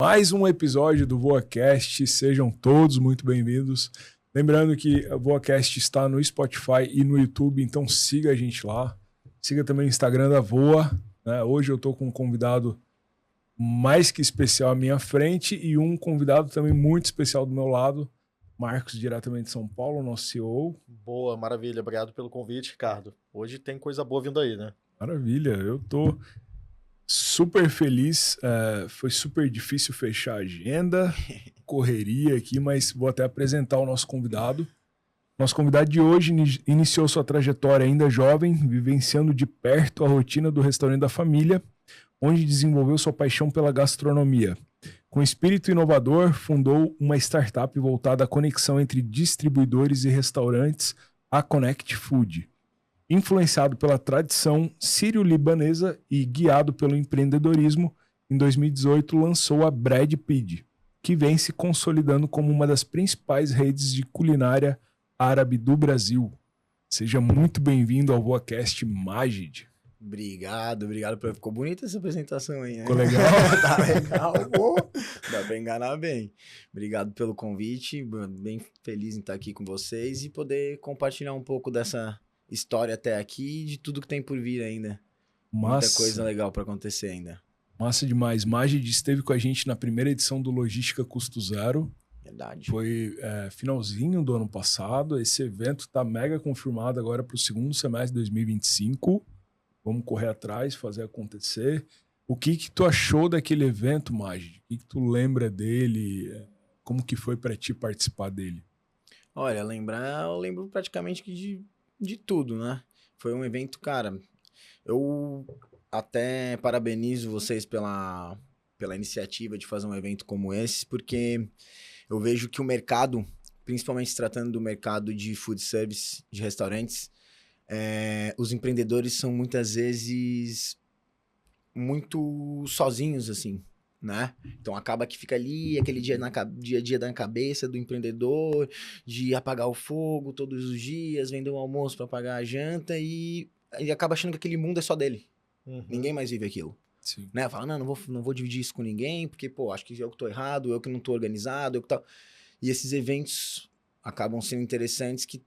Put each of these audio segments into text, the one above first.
Mais um episódio do VoaCast, sejam todos muito bem-vindos. Lembrando que o VoaCast está no Spotify e no YouTube, então siga a gente lá. Siga também o Instagram da Voa, né? Hoje eu estou com um convidado mais que especial à minha frente e um convidado também muito especial do meu lado, Marcos, diretamente de São Paulo, nosso CEO. Boa, maravilha. Obrigado pelo convite, Ricardo. Hoje tem coisa boa vindo aí, né? Maravilha, eu tô super feliz, foi super difícil fechar a agenda, correria aqui, mas vou até apresentar o nosso convidado. Nosso convidado de hoje iniciou sua trajetória ainda jovem, vivenciando de perto a rotina do restaurante da família, onde desenvolveu sua paixão pela gastronomia. Com espírito inovador, fundou uma startup voltada à conexão entre distribuidores e restaurantes, a Connect Food. Influenciado pela tradição sírio-libanesa e guiado pelo empreendedorismo, em 2018 lançou a Bread Pid, que vem se consolidando como uma das principais redes de culinária árabe do Brasil. Seja muito bem-vindo ao VoaCast, Magid. Obrigado. Ficou bonita essa apresentação aí, né? Ficou legal? Tá legal, pô. Dá pra enganar bem. Obrigado pelo convite, bem feliz em estar aqui com vocês e poder compartilhar um pouco dessa história até aqui e de tudo que tem por vir ainda. Muita coisa legal pra acontecer ainda. Massa demais. Magid esteve com a gente na primeira edição do Logística Custo Zero. Verdade. Foi finalzinho do ano passado. Esse evento está mega confirmado agora para o segundo semestre de 2025. Vamos correr atrás, fazer acontecer. O que tu achou daquele evento, Magid? O que tu lembra dele? Como que foi para ti participar dele? Olha, eu lembro praticamente de tudo, né? Foi um evento, cara, eu até parabenizo vocês pela iniciativa de fazer um evento como esse, porque eu vejo que o mercado, principalmente se tratando do mercado de food service, de restaurantes, os empreendedores são muitas vezes muito sozinhos, assim, né? Então acaba que fica ali aquele dia a dia na cabeça do empreendedor, de apagar o fogo todos os dias, vender um almoço para pagar a janta e acaba achando que aquele mundo é só dele. Ninguém mais vive aquilo. Sim. Né? Fala, não vou dividir isso com ninguém, porque, pô, acho que eu que tô errado, eu que não tô organizado, eu que tal. E esses eventos acabam sendo interessantes que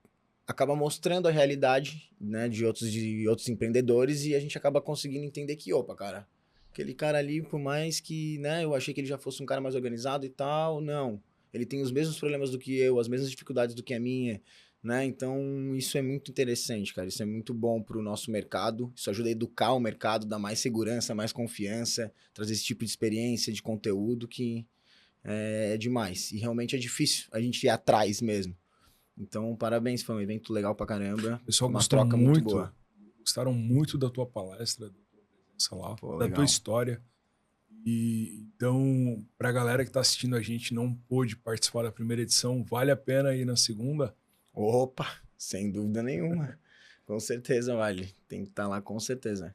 acaba mostrando a realidade, né, de outros empreendedores e a gente acaba conseguindo entender que, opa, cara, aquele cara ali, por mais que, né, eu achei que ele já fosse um cara mais organizado e tal, não. Ele tem os mesmos problemas do que eu, as mesmas dificuldades do que a minha, né? Então, isso é muito interessante, cara. Isso é muito bom pro nosso mercado. Isso ajuda a educar o mercado, dar mais segurança, mais confiança, trazer esse tipo de experiência, de conteúdo que é demais. E realmente é difícil a gente ir atrás mesmo. Então, parabéns, foi um evento legal pra caramba. O pessoal uma gostou troca muito boa. Gostaram muito da tua palestra, da tua presença lá, Pô, da legal. tua história. E então, pra galera que tá assistindo a gente não pôde participar da primeira edição, vale a pena ir na segunda? Opa, sem dúvida nenhuma. Com certeza vale. Tem que estar lá com certeza.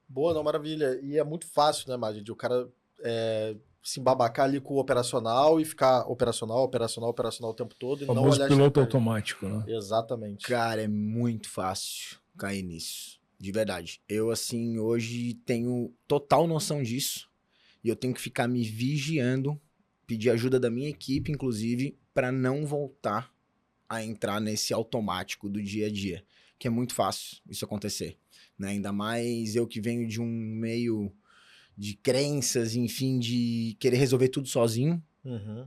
Boa, não, maravilha. E é muito fácil, né, Magid? O cara se embabacar ali com o operacional e ficar operacional o tempo todo. O famoso piloto automático, né? Exatamente. Cara, é muito fácil cair nisso. De verdade. Eu, assim, hoje tenho total noção disso. E eu tenho que ficar me vigiando, pedir ajuda da minha equipe, inclusive, para não voltar a entrar nesse automático do dia a dia. Que é muito fácil isso acontecer, né? Ainda mais eu que venho de um meio de crenças, enfim, de querer resolver tudo sozinho,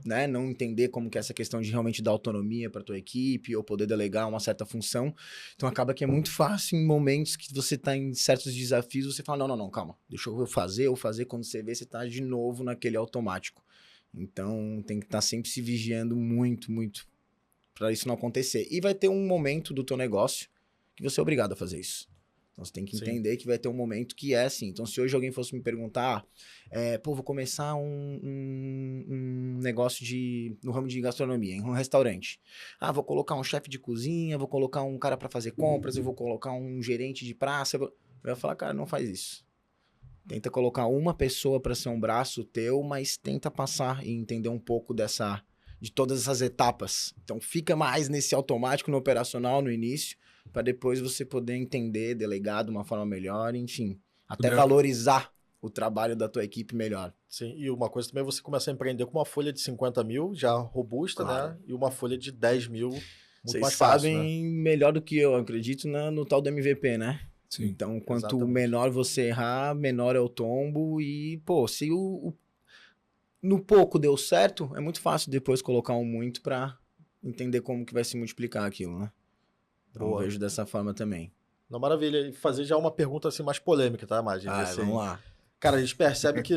né? Não entender como que é essa questão de realmente dar autonomia para tua equipe ou poder delegar uma certa função. Então acaba que é muito fácil em momentos que você tá em certos desafios, você fala, não, calma, deixa eu fazer, quando você vê, você tá de novo naquele automático. Então tem que estar sempre se vigiando muito, muito para isso não acontecer. E vai ter um momento do teu negócio que você é obrigado a fazer isso. Então você tem que entender que vai ter um momento que é assim. Então se hoje alguém fosse me perguntar, vou começar um negócio no ramo de gastronomia, em um restaurante. Vou colocar um chefe de cozinha, vou colocar um cara para fazer compras, eu vou colocar um gerente de praça. Eu ia falar, cara, não faz isso. Tenta colocar uma pessoa para ser um braço teu, mas tenta passar e entender um pouco de todas essas etapas. Então fica mais nesse automático, no operacional, no início, para depois você poder entender, delegar de uma forma melhor, enfim, até valorizar o trabalho da tua equipe melhor. Sim, e uma coisa também é você começar a empreender com uma folha de 50 mil, já robusta, Claro. né? E uma folha de 10 mil, muito Vocês mais fácil, né? sabem melhor do que eu acredito no tal do MVP, né? Sim. Então, quanto Exatamente. menor você errar, menor é o tombo. E, pô, se no pouco deu certo, é muito fácil depois colocar um muito pra entender como que vai se multiplicar aquilo, né? Então, eu Boa. vejo dessa forma também. Não, maravilha. E fazer já uma pergunta assim mais polêmica, tá, Magin? Ah, Assim, vamos lá. cara, a gente percebe que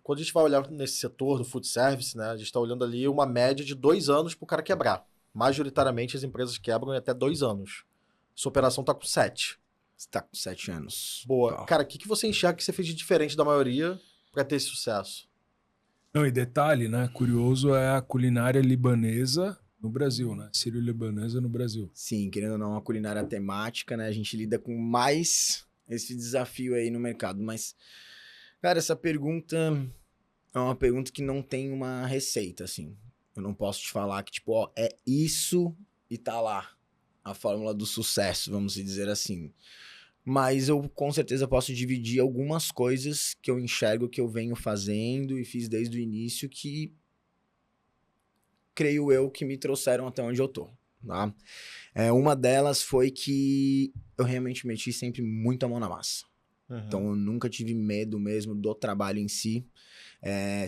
quando a gente vai olhar nesse setor do food service, né? A gente está olhando ali uma média de 2 anos para o cara quebrar. Majoritariamente as empresas quebram em até 2 anos. Sua operação tá com 7. Você tá com 7 anos. Boa. Pau. Cara, o que você enxerga que você fez de diferente da maioria para ter esse sucesso? Não, e detalhe, né? Curioso é a culinária libanesa no Brasil, né? Sírio-libanesa no Brasil. Sim, querendo ou não, uma culinária temática, né? A gente lida com mais esse desafio aí no mercado. Mas, cara, essa pergunta é uma pergunta que não tem uma receita, assim. Eu não posso te falar que, tipo, ó, é isso e tá lá. A fórmula do sucesso, vamos dizer assim. Mas eu com certeza posso dividir algumas coisas que eu enxergo que eu venho fazendo e fiz desde o início que creio eu que me trouxeram até onde eu tô, tá? Uma delas foi que eu realmente meti sempre muito a mão na massa. Então eu nunca tive medo mesmo do trabalho em si.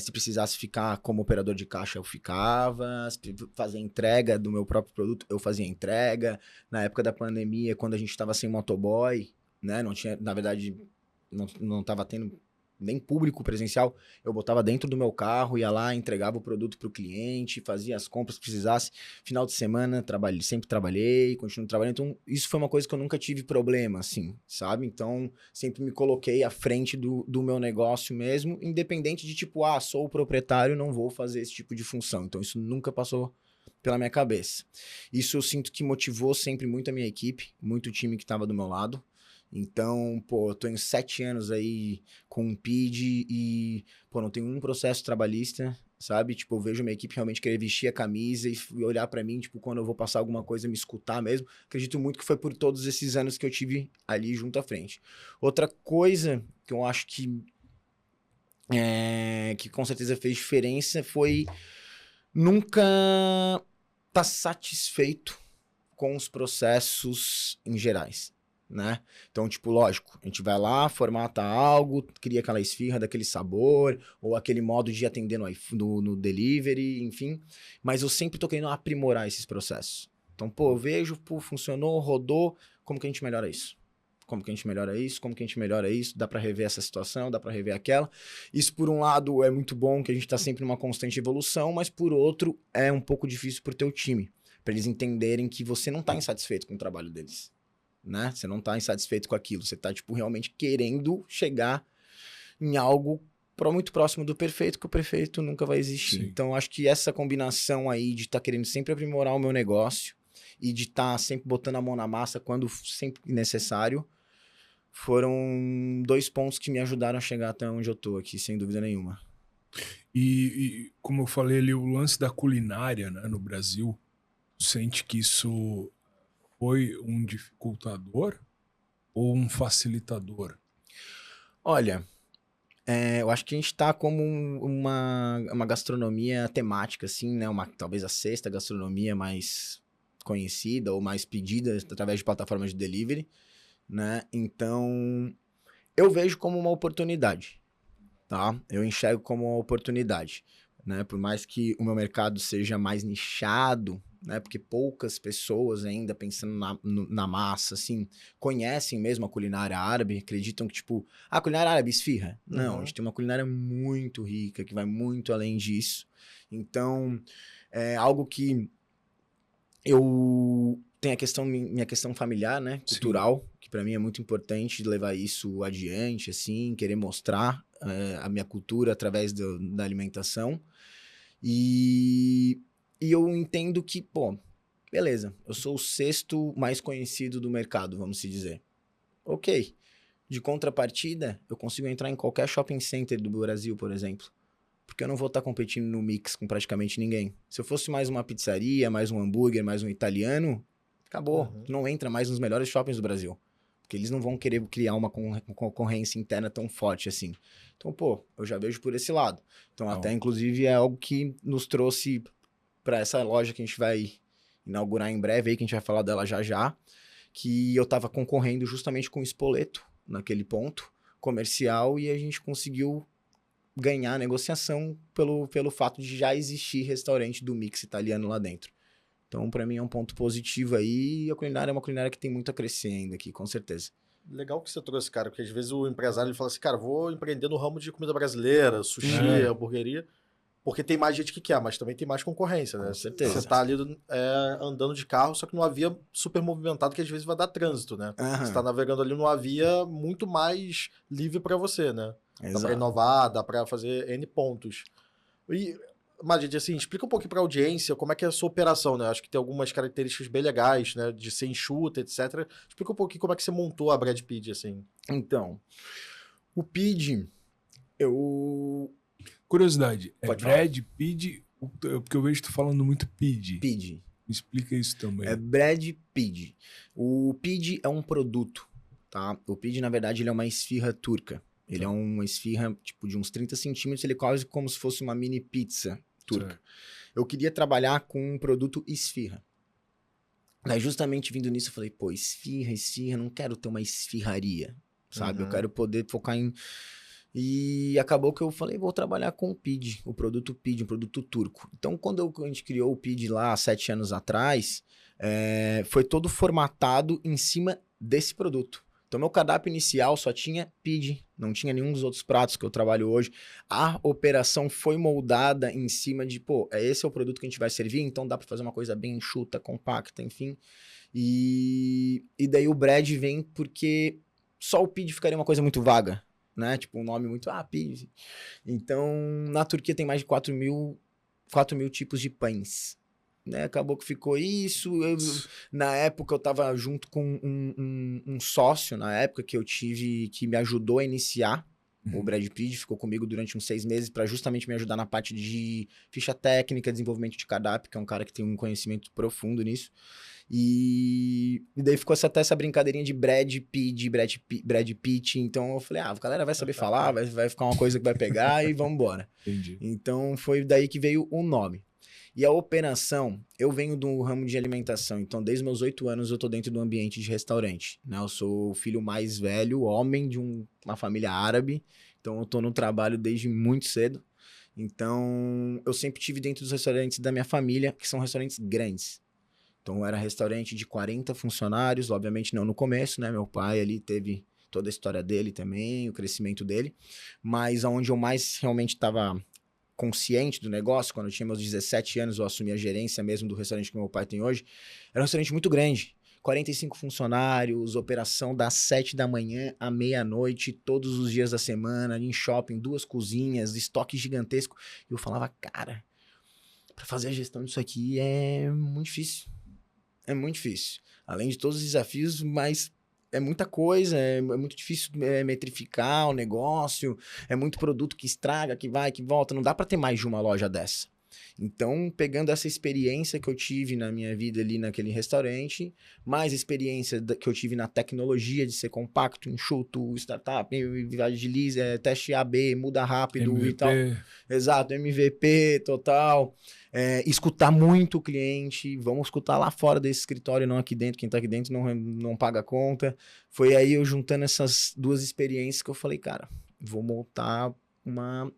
Se precisasse ficar como operador de caixa, eu ficava. Se fazer entrega do meu próprio produto, eu fazia entrega. Na época da pandemia, quando a gente estava sem motoboy, né? Não tinha, na verdade, não estava tendo nem público presencial. Eu botava dentro do meu carro, ia lá, entregava o produto para o cliente, fazia as compras que precisasse. Final de semana, sempre trabalhei, continuo trabalhando. Então, isso foi uma coisa que eu nunca tive problema, assim, sabe? Então, sempre me coloquei à frente do meu negócio mesmo, independente de tipo, sou o proprietário, não vou fazer esse tipo de função. Então, isso nunca passou pela minha cabeça. Isso eu sinto que motivou sempre muito a minha equipe, muito o time que estava do meu lado. Então, pô, eu tô em 7 anos aí com um PID e, pô, não tenho um processo trabalhista, sabe? Tipo, eu vejo a minha equipe realmente querer vestir a camisa e olhar pra mim, tipo, quando eu vou passar alguma coisa, me escutar mesmo. Acredito muito que foi por todos esses anos que eu tive ali junto à frente. Outra coisa que eu acho que com certeza fez diferença foi nunca tá satisfeito com os processos em gerais, né? Então, tipo, lógico, a gente vai lá, formata algo, cria aquela esfirra daquele sabor, ou aquele modo de atender no delivery, enfim. Mas eu sempre tô querendo aprimorar esses processos. Então, pô, eu vejo, pô, funcionou, rodou, como que a gente melhora isso? Como que a gente melhora isso? Como que a gente melhora isso? Dá pra rever essa situação, dá pra rever aquela. Isso, por um lado, é muito bom, que a gente tá sempre numa constante evolução, mas por outro, é um pouco difícil pro teu time, pra eles entenderem que você não tá insatisfeito com o trabalho deles. Né? Você não tá insatisfeito com aquilo, você tá, tipo, realmente querendo chegar em algo muito próximo do perfeito, que o perfeito nunca vai existir. Sim. Então, acho que essa combinação aí de estar querendo sempre aprimorar o meu negócio e de estar sempre botando a mão na massa quando sempre necessário, foram 2 pontos que me ajudaram a chegar até onde eu tô aqui, sem dúvida nenhuma. E como eu falei ali, o lance da culinária, né, no Brasil, sente que isso foi um dificultador ou um facilitador? Olha, eu acho que a gente tá como uma gastronomia temática, assim, né? Talvez a 6ª gastronomia mais conhecida ou mais pedida através de plataformas de delivery, né? Então, eu vejo como uma oportunidade, tá? Eu enxergo como uma oportunidade, né? Por mais que o meu mercado seja mais nichado, né? Porque poucas pessoas ainda pensando na massa, assim, conhecem mesmo a culinária árabe, acreditam que, tipo, a culinária árabe esfirra. Não, a gente tem uma culinária muito rica, que vai muito além disso. Então, é algo que eu tenho minha questão familiar, né? Cultural, que pra mim é muito importante levar isso adiante, assim, querer mostrar a minha cultura através da alimentação. E eu entendo que, pô, beleza, eu sou o 6º mais conhecido do mercado, vamos se dizer. Ok. De contrapartida, eu consigo entrar em qualquer shopping center do Brasil, por exemplo. Porque eu não vou estar competindo no mix com praticamente ninguém. Se eu fosse mais uma pizzaria, mais um hambúrguer, mais um italiano, acabou. Tu não entra mais nos melhores shoppings do Brasil. Porque eles não vão querer criar uma concorrência interna tão forte assim. Então, pô, eu já vejo por esse lado. Então, até inclusive é algo que nos trouxe para essa loja que a gente vai inaugurar em breve aí, que a gente vai falar dela já já, que eu tava concorrendo justamente com o Spoleto naquele ponto comercial e a gente conseguiu ganhar a negociação pelo fato de já existir restaurante do mix italiano lá dentro. Então, para mim, é um ponto positivo aí. E a culinária é uma culinária que tem muito a crescer ainda aqui, com certeza. Legal que você trouxe, cara, porque às vezes o empresário ele fala assim, cara, vou empreender no ramo de comida brasileira, sushi, hamburgueria, porque tem mais gente que quer, mas também tem mais concorrência, né? Com certeza. Você tá ali andando de carro, só que numa via super movimentada que às vezes vai dar trânsito, né? Você tá navegando ali numa via muito mais livre para você, né? Exato. Dá pra inovar, dá pra fazer N pontos. E, Majid, assim, explica um pouquinho pra audiência como é que é a sua operação, né? Acho que tem algumas características bem legais, né? De ser enxuta, etc. Explica um pouquinho como é que você montou a Brad Pid, assim. Então, o PID, Curiosidade, Pode Brad Pid, porque eu vejo tu falando muito Pid. PID. Me explica isso também. É Brad Pid. O PID é um produto, tá? O PID, na verdade, ele é uma esfirra turca. Ele é uma esfirra, tipo, de uns 30 centímetros, ele é quase como se fosse uma mini pizza turca. Certo. Eu queria trabalhar com um produto esfirra. Daí, justamente vindo nisso, eu falei, pô, esfirra, não quero ter uma esfirraria, sabe? Eu quero poder focar em... E acabou que eu falei, vou trabalhar com o PID, o produto PID, um produto turco. Então, quando a gente criou o PID lá, 7 anos atrás, foi todo formatado em cima desse produto. Então, meu cardápio inicial só tinha PID, não tinha nenhum dos outros pratos que eu trabalho hoje. A operação foi moldada em cima de, pô, esse é o produto que a gente vai servir, então dá para fazer uma coisa bem enxuta, compacta, enfim. E daí o Brad vem porque só o PID ficaria uma coisa muito vaga, né? Tipo, um nome muito, PID. Então, na Turquia tem mais de 4 mil tipos de pães. Né, acabou que ficou isso. Na época eu tava junto com um sócio, na época que eu tive, que me ajudou a iniciar o Brad Pid, ficou comigo durante uns 6 meses para justamente me ajudar na parte de ficha técnica, desenvolvimento de cardápio, que é um cara que tem um conhecimento profundo nisso. E daí ficou até essa brincadeirinha de Brad Pitt. Então eu falei, a galera vai saber falar, vai ficar uma coisa que vai pegar e vamos embora. Entendi. Então foi daí que veio o nome. E a operação, eu venho do ramo de alimentação, então desde meus 8 anos eu tô dentro do ambiente de restaurante, né? Eu sou o filho mais velho, homem de uma família árabe, então eu tô no trabalho desde muito cedo. Então eu sempre tive dentro dos restaurantes da minha família, que são restaurantes grandes. Então era restaurante de 40 funcionários, obviamente não no começo, né? Meu pai ali teve toda a história dele também, o crescimento dele, mas aonde eu mais realmente estava consciente do negócio, quando eu tinha meus 17 anos, eu assumi a gerência mesmo do restaurante que meu pai tem hoje, era um restaurante muito grande, 45 funcionários, operação das 7 da manhã à meia-noite, todos os dias da semana, em shopping, 2 cozinhas, estoque gigantesco, e eu falava, cara, para fazer a gestão disso aqui é muito difícil, além de todos os desafios, mas é muita coisa, é muito difícil metrificar o negócio, é muito produto que estraga, que vai, que volta, não dá para ter mais de uma loja dessa. Então, pegando essa experiência que eu tive na minha vida ali naquele restaurante, mais experiência que eu tive na tecnologia de ser compacto, enxuto, startup, viagem de lease, teste AB, muda rápido MVP. E tal. Exato, MVP total. Escutar muito o cliente, vamos escutar lá fora desse escritório, não aqui dentro, quem tá aqui dentro não paga a conta. Foi aí eu juntando essas 2 experiências que eu falei, cara, vou montar uma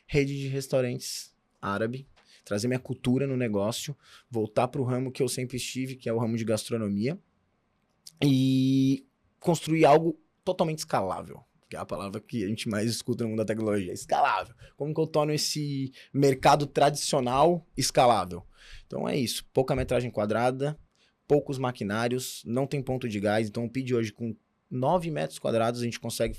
rede de restaurantes árabe, trazer minha cultura no negócio, voltar para o ramo que eu sempre estive, que é o ramo de gastronomia, e construir algo totalmente escalável, que é a palavra que a gente mais escuta no mundo da tecnologia, escalável. Como que eu torno esse mercado tradicional escalável? Então é isso, pouca metragem quadrada, poucos maquinários, não tem ponto de gás, então o PID hoje com 9 metros quadrados a gente consegue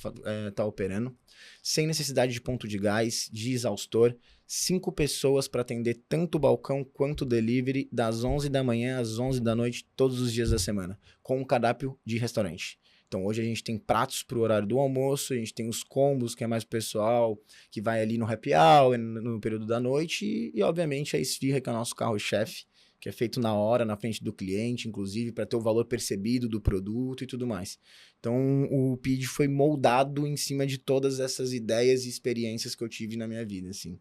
tá operando, sem necessidade de ponto de gás, de exaustor, 5 pessoas para atender tanto o balcão quanto o delivery, das 11 da manhã às 11 da noite, todos os dias da semana, com um cardápio de restaurante. Então hoje a gente tem pratos para o horário do almoço, a gente tem os combos, que é mais pessoal, que vai ali no happy hour, no período da noite, e obviamente a esfirra, que é o nosso carro-chefe, que é feito na hora, na frente do cliente, inclusive, para ter o valor percebido do produto e tudo mais. Então, o PID foi moldado em cima de todas essas ideias e experiências que eu tive na minha vida, assim.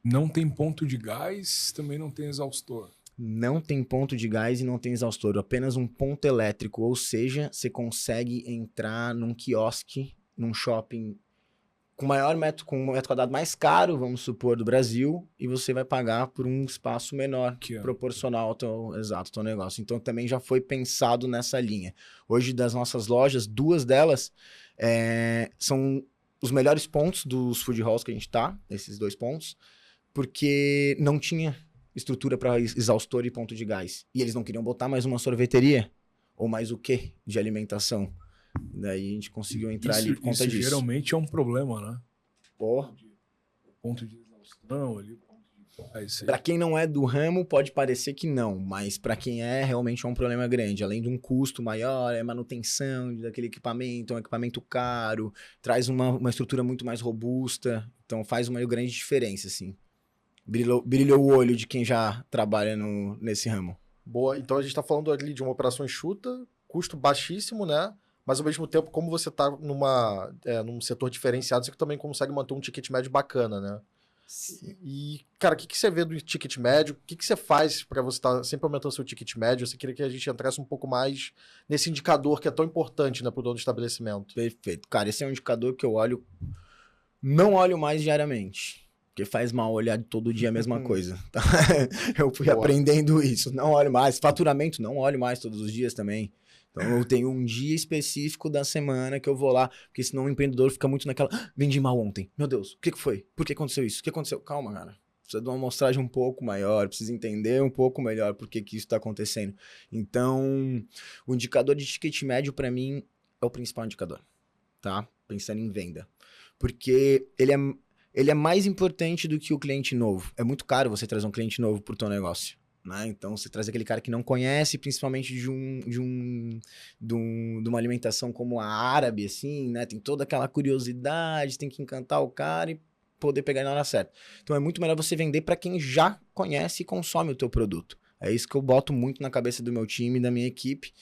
Não tem ponto de gás, também não tem exaustor. Não tem ponto de gás e não tem exaustor, apenas um ponto elétrico, ou seja, você consegue entrar num quiosque, num shopping com com um metro quadrado mais caro, vamos supor, do Brasil, e você vai pagar por um espaço menor, proporcional ao teu negócio. Então também já foi pensado nessa linha. Hoje, das nossas lojas, 2 delas são os melhores pontos dos food halls que a gente tá, esses 2 pontos, porque não tinha estrutura para exaustor e ponto de gás. E eles não queriam botar mais uma sorveteria, ou mais o quê de alimentação. Daí a gente conseguiu entrar ali por conta disso. Geralmente é um problema, né? Pô. Ponto de exaustão ali. Para quem não é do ramo, pode parecer que não, mas para quem realmente é um problema grande. Além de um custo maior, é manutenção daquele equipamento, um equipamento caro, traz uma estrutura muito mais robusta, então faz uma grande diferença, assim. Brilhou o olho de quem já trabalha nesse ramo. Boa, então a gente tá falando ali de uma operação enxuta, custo baixíssimo, né? Mas ao mesmo tempo, como você tá num setor diferenciado, você também consegue manter um ticket médio bacana, né? Sim. E, cara, o que você vê do ticket médio? O que você faz para você estar sempre aumentando seu ticket médio? Você queria que a gente entrasse um pouco mais nesse indicador que é tão importante, né, pro dono do estabelecimento. Perfeito. Cara, esse é um indicador que eu não olho mais diariamente. Porque faz mal olhar todo dia a mesma coisa. Eu fui aprendendo isso. Não olho mais. Faturamento, não olho mais todos os dias também. Então eu tenho um dia específico da semana que eu vou lá, porque senão o empreendedor fica muito naquela, vendi mal ontem, meu Deus, o que foi? Por que aconteceu isso? O que aconteceu? Calma, cara, precisa de uma amostragem um pouco maior, precisa entender um pouco melhor por que isso está acontecendo. Então, o indicador de ticket médio para mim é o principal indicador, tá? Pensando em venda. Porque ele é mais importante do que o cliente novo. É muito caro você trazer um cliente novo pro teu negócio. Né? Então, você traz aquele cara que não conhece, principalmente de uma alimentação como a árabe, assim, né? Tem toda aquela curiosidade, tem que encantar o cara e poder pegar na hora certa. Então, é muito melhor você vender para quem já conhece e consome o teu produto. É isso que eu boto muito na cabeça do meu time e da minha equipe.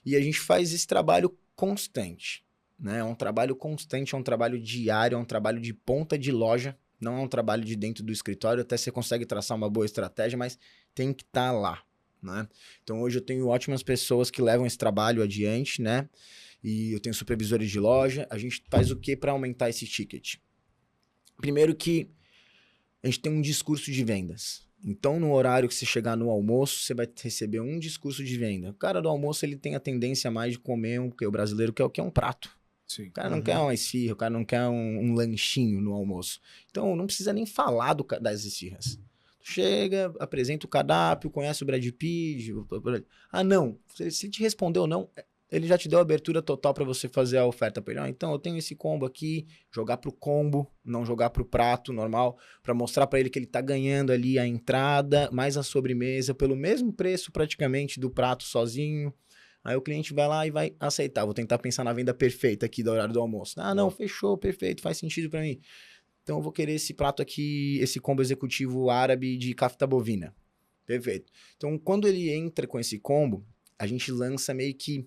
E a gente faz esse trabalho constante, né? É um trabalho constante, é um trabalho diário, é um trabalho de ponta de loja. Não é um trabalho de dentro do escritório, até você consegue traçar uma boa estratégia, mas tem que estar lá, né? Então hoje eu tenho ótimas pessoas que levam esse trabalho adiante, né? E eu tenho supervisores de loja. A gente faz o que para aumentar esse ticket? Primeiro que a gente tem um discurso de vendas. Então no horário que você chegar no almoço, você vai receber um discurso de venda. O cara do almoço, ele tem a tendência mais de comer, porque o brasileiro quer o que é um prato. Sim. O cara não quer uma esfirra, o cara não quer um lanchinho no almoço. Então, não precisa nem falar das esfirras. Chega, apresenta o cardápio, conhece o Brad Pitt. Ah, não. Se ele te respondeu não, ele já te deu a abertura total para você fazer a oferta para ele. Então, eu tenho esse combo aqui, jogar pro combo, não jogar pro prato normal, para mostrar para ele que ele tá ganhando ali a entrada, mais a sobremesa, pelo mesmo preço praticamente do prato sozinho. Aí o cliente vai lá e vai aceitar. Vou tentar pensar na venda perfeita aqui do horário do almoço. Ah, não, fechou, perfeito, faz sentido para mim. Então eu vou querer esse prato aqui, esse combo executivo árabe de kafta bovina. Perfeito. Então quando ele entra com esse combo, a gente lança meio que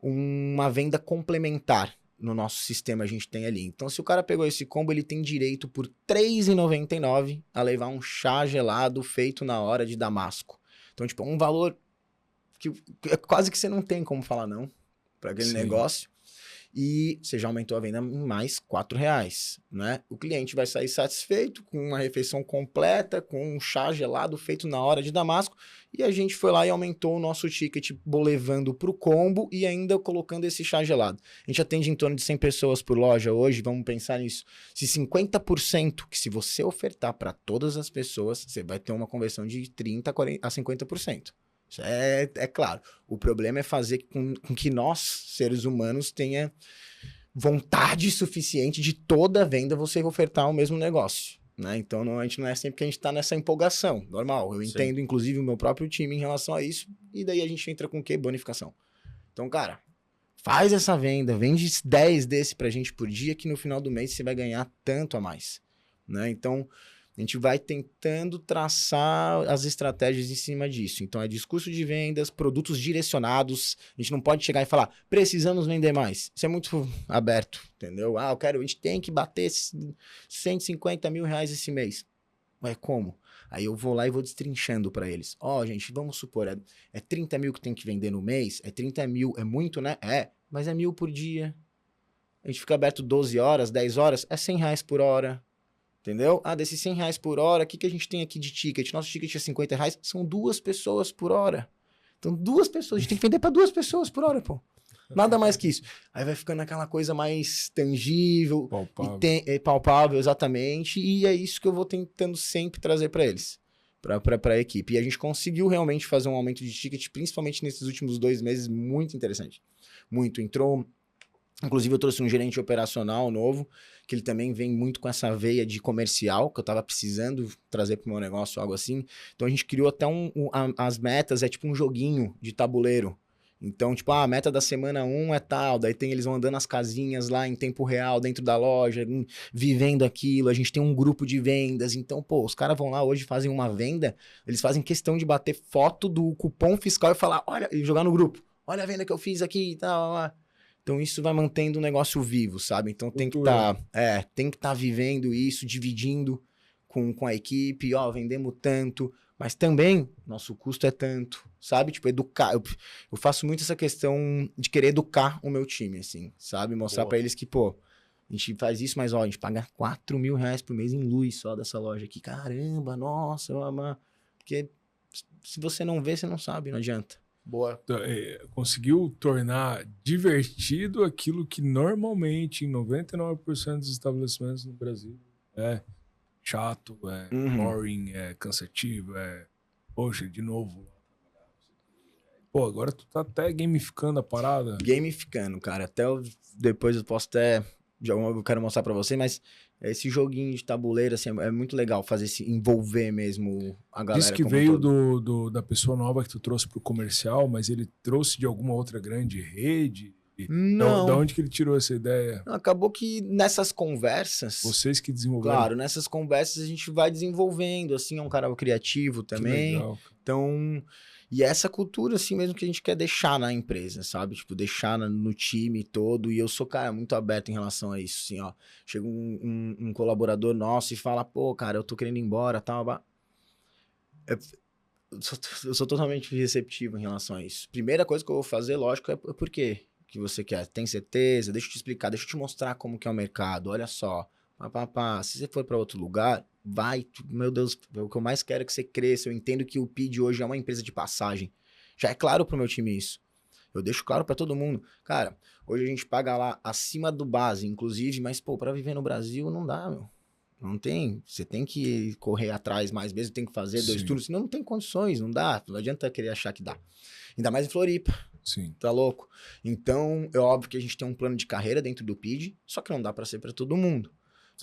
uma venda complementar no nosso sistema a gente tem ali. Então se o cara pegou esse combo, ele tem direito por R$ 3,99 a levar um chá gelado feito na hora de Damasco. Então tipo, um valor que quase que você não tem como falar não para aquele negócio. E você já aumentou a venda em mais R$4, né? O cliente vai sair satisfeito com uma refeição completa, com um chá gelado feito na hora de Damasco, e a gente foi lá e aumentou o nosso ticket levando para o combo e ainda colocando esse chá gelado. A gente atende em torno de 100 pessoas por loja hoje, vamos pensar nisso. Se 50%, que se você ofertar para todas as pessoas, você vai ter uma conversão de 30% a 50%. Isso é claro. O problema é fazer com que nós, seres humanos, tenha vontade suficiente de toda venda você ofertar o mesmo negócio, né? Então, normalmente não é sempre que a gente está nessa empolgação. Normal. Eu entendo, inclusive, o meu próprio time em relação a isso. E daí a gente entra com o quê? Bonificação. Então, cara, faz essa venda. Vende 10 desse pra gente por dia que no final do mês você vai ganhar tanto a mais, né? Então, A gente vai tentando traçar as estratégias em cima disso. Então, é discurso de vendas, produtos direcionados. A gente não pode chegar e falar, precisamos vender mais. Isso é muito aberto, entendeu? A gente tem que bater esses 150 mil reais esse mês. Mas como? Aí eu vou lá e vou destrinchando para eles. Gente, vamos supor, é 30 mil que tem que vender no mês? É 30 mil, é muito, né? Mas é 1.000 por dia. A gente fica aberto 12 horas, 10 horas, é 100 reais por hora. Entendeu? Desses 100 reais por hora, o que a gente tem aqui de ticket? Nosso ticket é 50 reais, são 2 pessoas por hora. Então, 2 pessoas, a gente tem que vender para 2 pessoas por hora, pô. Nada mais que isso. Aí vai ficando aquela coisa mais tangível, Palpável. Palpável, exatamente, e é isso que eu vou tentando sempre trazer para eles, para a equipe. E a gente conseguiu realmente fazer um aumento de ticket, principalmente nesses últimos 2 meses, muito interessante. Muito. Inclusive, eu trouxe um gerente operacional novo, que ele também vem muito com essa veia de comercial, que eu estava precisando trazer para o meu negócio, algo assim. Então, a gente criou até as metas, é tipo um joguinho de tabuleiro. Então, tipo, a meta da semana 1 é tal, daí eles vão andando as casinhas lá em tempo real dentro da loja, vivendo aquilo, a gente tem um grupo de vendas. Então, pô, os caras vão lá hoje, fazem uma venda, eles fazem questão de bater foto do cupom fiscal e falar, olha, e jogar no grupo, olha a venda que eu fiz aqui e tal, lá. Então, isso vai mantendo o negócio vivo, sabe? Então, tem que estar vivendo isso, dividindo com a equipe, vendemos tanto, mas também nosso custo é tanto, sabe? Tipo, educar. Eu faço muito essa questão de querer educar o meu time, assim, sabe? Mostrar pra eles que, pô, a gente faz isso, mas, a gente paga 4 mil reais por mês em luz só dessa loja aqui. Caramba, nossa, porque se você não vê, você não sabe, não adianta. Boa. Conseguiu tornar divertido aquilo que normalmente, em 99% dos estabelecimentos no Brasil, é chato, é boring, é cansativo, poxa, de novo. Pô, agora tu tá até gamificando a parada. Gamificando, cara. Depois eu posso até... eu quero mostrar pra você, mas esse joguinho de tabuleiro, assim, é muito legal envolver mesmo a galera. Diz que veio da pessoa nova que tu trouxe pro comercial, mas ele trouxe de alguma outra grande rede? Não. Da onde que ele tirou essa ideia? Acabou que nessas conversas... Vocês que desenvolveram? Claro, nessas conversas a gente vai desenvolvendo, assim, é um cara criativo também. Que legal. Então... E é essa cultura, assim, mesmo que a gente quer deixar na empresa, sabe? Tipo, deixar no time todo. E eu sou, cara, muito aberto em relação a isso, assim, ó. Chega um colaborador nosso e fala, pô, cara, eu tô querendo ir embora, tal. Eu sou totalmente receptivo em relação a isso. Primeira coisa que eu vou fazer, lógico, é por quê que você quer. Tem certeza? Deixa eu te explicar, deixa eu te mostrar como que é o mercado. Olha só. Se você for para outro lugar, meu Deus, o que eu mais quero é que você cresça. Eu entendo que o PID hoje é uma empresa de passagem. Já é claro pro meu time isso. Eu deixo claro para todo mundo. Cara, hoje a gente paga lá acima do base, inclusive, mas, pô, para viver no Brasil não dá, meu. Não tem. Você tem que correr atrás mais mesmo, tem que fazer 2 turnos, senão não tem condições, não dá. Não adianta querer achar que dá. Ainda mais em Floripa. Sim. Tá louco? Então, é óbvio que a gente tem um plano de carreira dentro do PID, só que não dá para ser para todo mundo.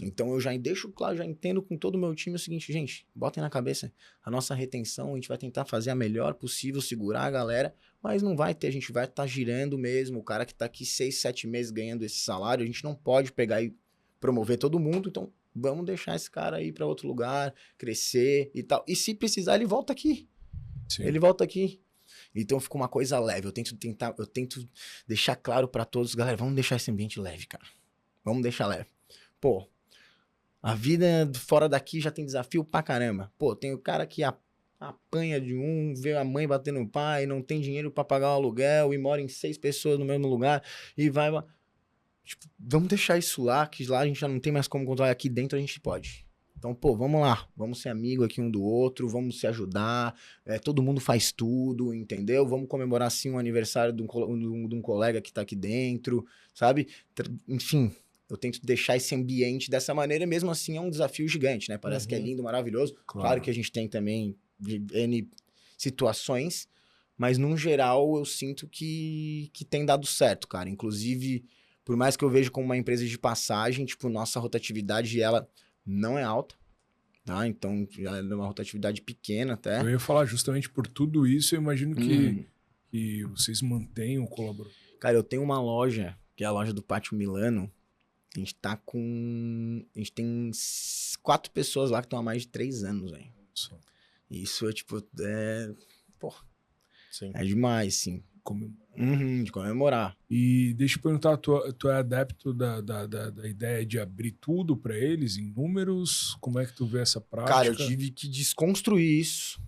Então eu já deixo claro, já entendo com todo o meu time o seguinte, gente, botem na cabeça, a nossa retenção, a gente vai tentar fazer a melhor possível, segurar a galera, mas não vai ter, a gente vai estar girando mesmo, o cara que tá aqui 6, 7 meses ganhando esse salário, a gente não pode pegar e promover todo mundo, então vamos deixar esse cara aí para outro lugar, crescer e tal. E se precisar, ele volta aqui. Sim. Ele volta aqui. Então fica uma coisa leve, eu tento deixar claro para todos, galera, vamos deixar esse ambiente leve, cara. Vamos deixar leve. Pô, a vida fora daqui já tem desafio pra caramba. Pô, tem o cara que apanha de vê a mãe batendo no pai, não tem dinheiro pra pagar o aluguel e mora em 6 pessoas no mesmo lugar e vai... Tipo, vamos deixar isso lá, que lá a gente já não tem mais como controlar. Aqui dentro a gente pode. Então, pô, vamos lá. Vamos ser amigo aqui um do outro, vamos se ajudar. Todo mundo faz tudo, entendeu? Vamos comemorar, assim, um aniversário de um colega que tá aqui dentro, sabe? Enfim... Eu tento deixar esse ambiente dessa maneira, mesmo assim é um desafio gigante, né? Parece que é lindo, maravilhoso. Claro que a gente tem também N situações, mas no geral eu sinto que tem dado certo, cara. Inclusive, por mais que eu veja como uma empresa de passagem, tipo, nossa rotatividade, ela não é alta, tá? Então, ela é uma rotatividade pequena até. Eu ia falar justamente por tudo isso, eu imagino que vocês mantenham o colaborador. Cara, eu tenho uma loja, que é a loja do Pátio Milano, A gente tá com... A gente tem 4 pessoas lá que estão há mais de 3 anos, velho. Isso é, tipo, Pô, Sim. é demais, sim. De comemorar. E deixa eu perguntar, tu é adepto da ideia de abrir tudo pra eles em números? Como é que tu vê essa prática? Cara, eu tive que desconstruir isso.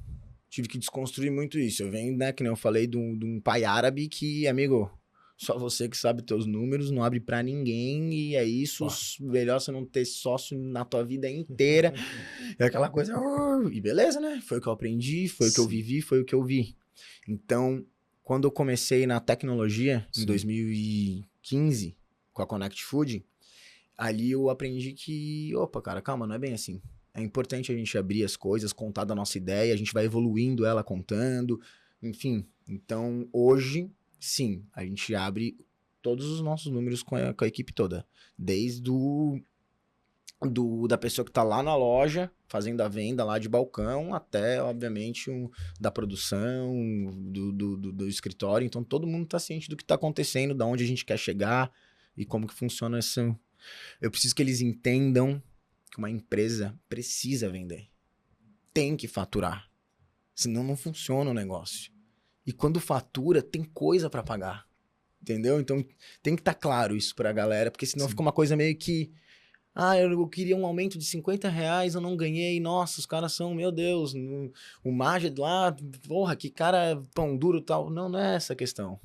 Tive que desconstruir muito isso. Eu venho, né, que nem eu falei, de um pai árabe que, amigo, só você que sabe teus números, não abre pra ninguém e é isso. Melhor você não ter sócio na tua vida inteira. É aquela coisa... E beleza, né? Foi o que eu aprendi, foi o que eu vivi, foi o que eu vi. Então, quando eu comecei na tecnologia, em 2015, com a Connect Food, ali eu aprendi que, opa, cara, calma, não é bem assim. É importante a gente abrir as coisas, contar da nossa ideia, a gente vai evoluindo ela contando, enfim. Então, hoje, sim, a gente abre todos os nossos números com a equipe toda. Desde da pessoa que tá lá na loja, fazendo a venda lá de balcão, até, obviamente, da produção, do escritório. Então, todo mundo tá ciente do que tá acontecendo, da onde a gente quer chegar e como que funciona essa... Eu preciso que eles entendam que uma empresa precisa vender. Tem que faturar. Senão não funciona o negócio. E quando fatura, tem coisa para pagar. Entendeu? Então tem que estar claro isso pra galera, porque senão fica uma coisa meio que... eu queria um aumento de R$50, eu não ganhei. Nossa, os caras são, meu Deus, o Maged lá, porra, que cara pão duro e tal. Não é essa a questão.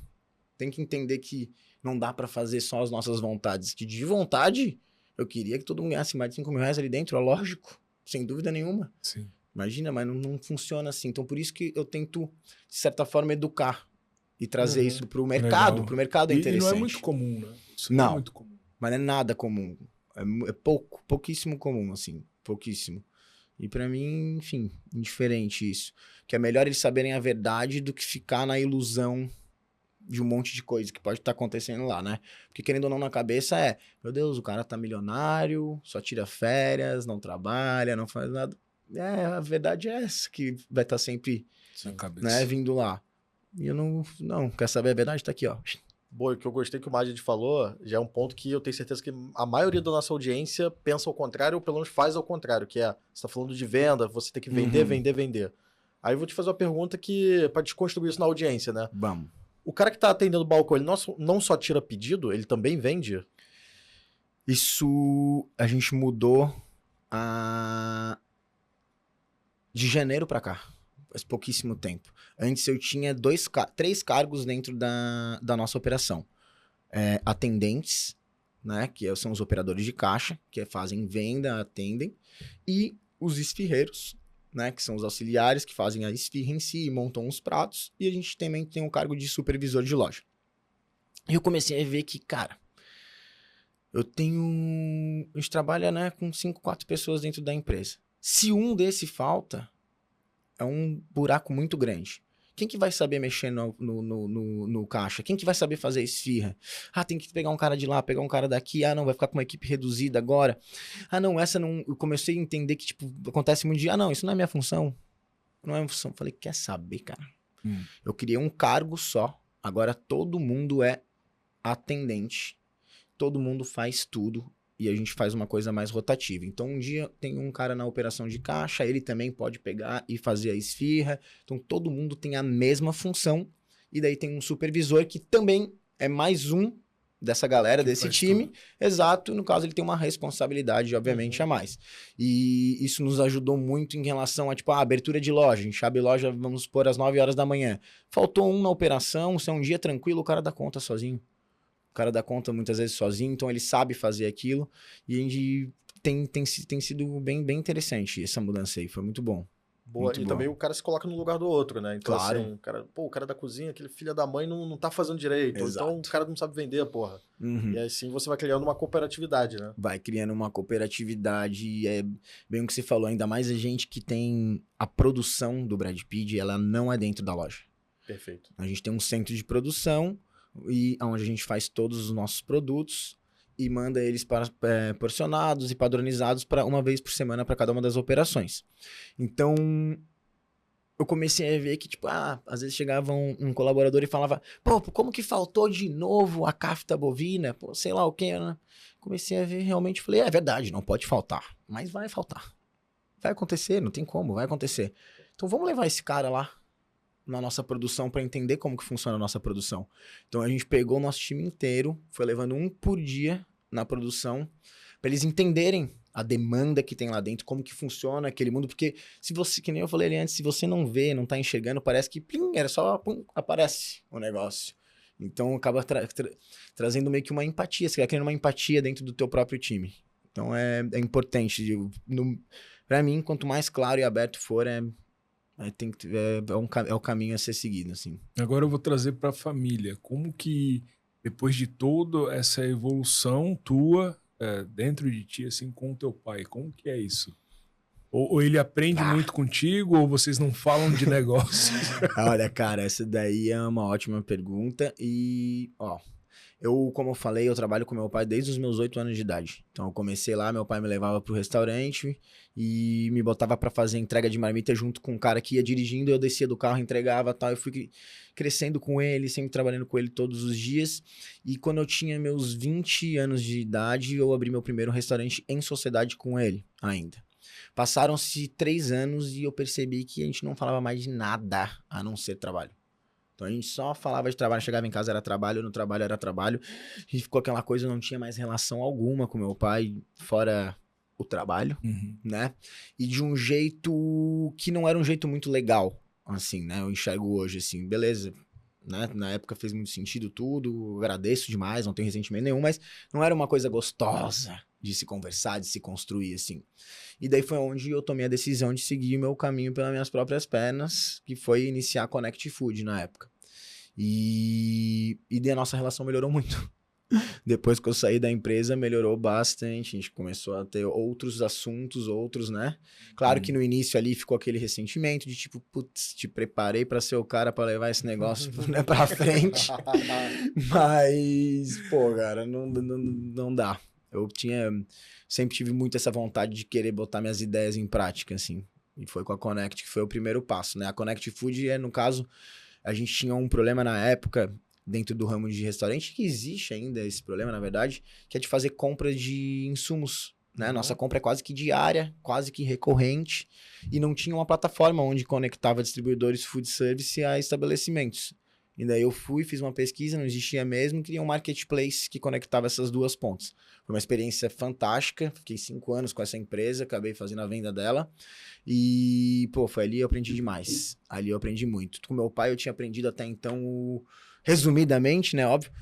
Tem que entender que não dá pra fazer só as nossas vontades. Que de vontade... Eu queria que todo mundo ganhasse mais de R$5.000 ali dentro, é lógico, sem dúvida nenhuma. Sim. Imagina, mas não funciona assim. Então, por isso que eu tento, de certa forma, educar e trazer isso pro mercado. Pro mercado é interessante. E não é muito comum, né? Isso não é muito comum. Mas não é nada comum. É pouquíssimo comum, assim. Pouquíssimo. E pra mim, enfim, indiferente isso. Que é melhor eles saberem a verdade do que ficar na ilusão de um monte de coisa que pode estar acontecendo lá, né? Porque querendo ou não na cabeça meu Deus, o cara tá milionário, só tira férias, não trabalha, não faz nada. A verdade é essa, que vai estar sempre, né, vindo lá. E eu não, quer saber a verdade? Tá aqui, ó. Boa, o que eu gostei que o Maged falou, já é um ponto que eu tenho certeza que a maioria da nossa audiência pensa ao contrário, ou pelo menos faz ao contrário, que você tá falando de venda, você tem que vender, vender. Aí eu vou te fazer uma pergunta pra desconstruir isso na audiência, né? Vamos. O cara que tá atendendo o balcão, ele não só tira pedido, ele também vende? Isso a gente mudou de janeiro pra cá. Faz pouquíssimo tempo. Antes eu tinha 3 cargos dentro da nossa operação. Atendentes, né, que são os operadores de caixa, que fazem venda, atendem, e os esfirreiros, né, que são os auxiliares que fazem a esfirra em si e montam os pratos, e a gente também tem o cargo de supervisor de loja. E eu comecei a ver que, cara, a gente trabalha, né, com 5, 4 pessoas dentro da empresa. Se um desse falta, é um buraco muito grande. Quem que vai saber mexer no caixa? Quem que vai saber fazer esfirra? Tem que pegar um cara de lá, pegar um cara daqui. Não, vai ficar com uma equipe reduzida agora. Não, essa não... Eu comecei a entender que, tipo, acontece muito de... não, isso não é minha função. Não é minha função. Falei, quer saber, cara? Eu criei um cargo só. Agora todo mundo é atendente. Todo mundo faz tudo. E a gente faz uma coisa mais rotativa. Então, um dia tem um cara na operação de caixa, ele também pode pegar e fazer a esfirra. Então, todo mundo tem a mesma função. E daí tem um supervisor que também é mais um dessa galera, desse time. Tudo. Exato. No caso, ele tem uma responsabilidade, obviamente, a mais. E isso nos ajudou muito em relação a, tipo, a abertura de loja. A gente abre loja, vamos supor, às 9 horas da manhã. Faltou um na operação, se é um dia tranquilo, o cara dá conta sozinho. O cara dá conta muitas vezes sozinho, então ele sabe fazer aquilo. E a gente tem sido bem interessante essa mudança aí, foi muito bom. Boa, muito e bom. Também o cara se coloca no lugar do outro, né? Então, claro. Assim, o cara da cozinha, aquele filho da mãe não tá fazendo direito. Exato. Então o cara não sabe vender, porra. E assim você vai criando uma cooperatividade, né? Vai criando uma cooperatividade, é bem o que você falou, ainda mais a gente que tem a produção do Brad Pitt, ela não é dentro da loja. Perfeito. A gente tem um centro de produção, e onde a gente faz todos os nossos produtos e manda eles porcionados e padronizados para uma vez por semana para cada uma das operações. Então, eu comecei a ver que, tipo, às vezes chegava um colaborador e falava, pô, como que faltou de novo a cafta bovina? Pô, sei lá o quê, né? Comecei a ver realmente, falei, é verdade, não pode faltar, mas vai faltar. Vai acontecer, não tem como, vai acontecer. Então vamos levar esse cara lá na nossa produção para entender como que funciona a nossa produção. Então a gente pegou o nosso time inteiro, foi levando um por dia na produção, para eles entenderem a demanda que tem lá dentro, como que funciona aquele mundo, porque se você, que nem eu falei ali antes, se você não vê, não tá enxergando, parece que plim, era só pum, aparece o negócio. Então acaba trazendo meio que uma empatia, você vai criando uma empatia dentro do teu próprio time. Então é importante. Para mim, quanto mais claro e aberto for, é o caminho a ser seguido, assim. Agora eu vou trazer para a família. Como que, depois de toda essa evolução tua dentro de ti, assim, com o teu pai, como que é isso? Ou ele aprende muito contigo, ou vocês não falam de negócio? Olha, cara, essa daí é uma ótima pergunta. E, ó, como eu falei, eu trabalho com meu pai desde os meus 8 anos de idade. Então eu comecei lá, meu pai me levava pro restaurante e me botava pra fazer entrega de marmita junto com um cara que ia dirigindo, eu descia do carro, entregava e tal. Eu fui crescendo com ele, sempre trabalhando com ele todos os dias. E quando eu tinha meus 20 anos de idade, eu abri meu primeiro restaurante em sociedade com ele ainda. Passaram-se 3 anos e eu percebi que a gente não falava mais de nada a não ser trabalho. Então a gente só falava de trabalho, chegava em casa era trabalho, no trabalho era trabalho, e ficou aquela coisa, não tinha mais relação alguma com meu pai, fora o trabalho, né? E de um jeito que não era um jeito muito legal, assim, né? Eu enxergo hoje, assim, beleza, né? Na época fez muito sentido tudo, agradeço demais, não tenho ressentimento nenhum, mas não era uma coisa gostosa de se conversar, de se construir, assim. E daí foi onde eu tomei a decisão de seguir o meu caminho pelas minhas próprias pernas, que foi iniciar a Connect Food na época. E daí a nossa relação melhorou muito. Depois que eu saí da empresa, melhorou bastante. A gente começou a ter outros assuntos, né? Claro que no início ali ficou aquele ressentimento de tipo, putz, te preparei pra ser o cara pra levar esse negócio né, pra frente. Mas, pô, cara, não dá. Eu sempre tive muito essa vontade de querer botar minhas ideias em prática, assim. E foi com a Connect que foi o primeiro passo, né? A Connect Food no caso, a gente tinha um problema na época, dentro do ramo de restaurante, que existe ainda esse problema, na verdade, que é de fazer compra de insumos, né? Nossa compra é quase que diária, quase que recorrente, e não tinha uma plataforma onde conectava distribuidores food service a estabelecimentos. E daí eu fiz uma pesquisa, não existia mesmo, queria um marketplace que conectava essas duas pontas. Foi uma experiência fantástica, fiquei 5 anos com essa empresa, acabei fazendo a venda dela. E, pô, foi ali que eu aprendi demais. Ali eu aprendi muito. Com meu pai eu tinha aprendido até então, resumidamente, né, óbvio.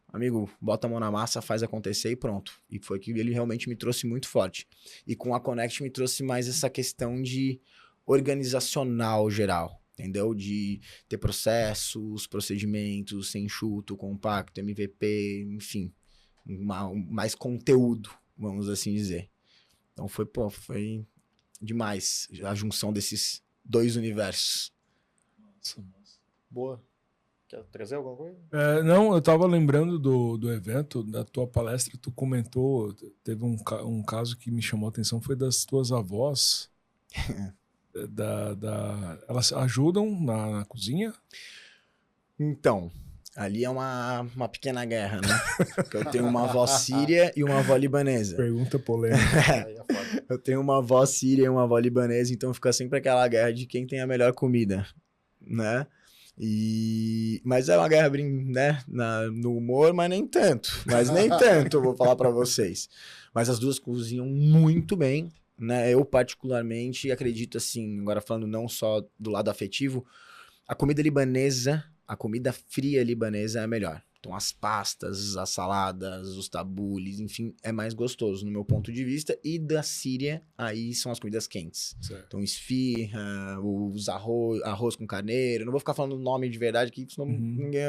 Amigo, bota a mão na massa, faz acontecer e pronto. E foi que ele realmente me trouxe muito forte. E com a Connect me trouxe mais essa questão de organizacional geral. Entendeu? De ter processos, procedimentos, ser enxuto, compacto, MVP, enfim. Mais conteúdo, vamos assim dizer. Então foi demais a junção desses dois universos. Nossa. Boa. Quer trazer alguma coisa? Não, eu tava lembrando do evento, da tua palestra, tu comentou, teve um caso que me chamou a atenção, foi das tuas avós. Elas ajudam na cozinha? Então, ali é uma pequena guerra, né? Porque eu tenho uma avó síria e uma avó libanesa. Pergunta polêmica. Eu tenho uma avó síria e uma avó libanesa, então fica sempre aquela guerra de quem tem a melhor comida, né? Mas é uma guerra, né, no humor, mas nem tanto. Eu vou falar pra vocês. Mas as duas cozinham muito bem, né? Eu particularmente acredito assim, agora falando não só do lado afetivo, a comida libanesa, a comida fria libanesa é a melhor. Então as pastas, as saladas, os tabules, enfim, é mais gostoso no meu ponto de vista. E da Síria, aí são as comidas quentes. Certo. Então esfirra, os arroz com carneiro. Não vou ficar falando o nome de verdade aqui, senão ninguém